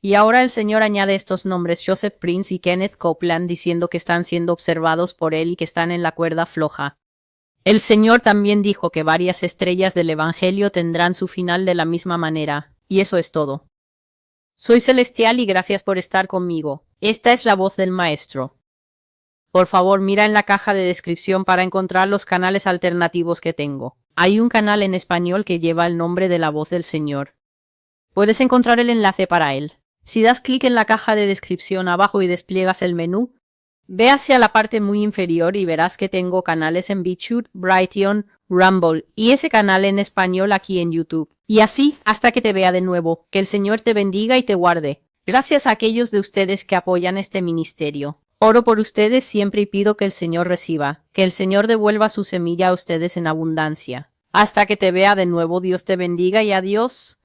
Y ahora el Señor añade estos nombres: Joseph Prince y Kenneth Copeland, diciendo que están siendo observados por Él y que están en la cuerda floja. El Señor también dijo que varias estrellas del Evangelio tendrán su final de la misma manera. Y eso es todo. Soy Celestial y gracias por estar conmigo. Esta es la voz del Maestro. Por favor, mira en la caja de descripción para encontrar los canales alternativos que tengo. Hay un canal en español que lleva el nombre de la voz del Señor. Puedes encontrar el enlace para él. Si das clic en la caja de descripción abajo y despliegas el menú, ve hacia la parte muy inferior y verás que tengo canales en BitChute, Brighteon, Rumble y ese canal en español aquí en YouTube. Y así, hasta que te vea de nuevo, que el Señor te bendiga y te guarde. Gracias a aquellos de ustedes que apoyan este ministerio. Oro por ustedes siempre y pido que el Señor reciba, que el Señor devuelva su semilla a ustedes en abundancia. Hasta que te vea de nuevo, Dios te bendiga y adiós.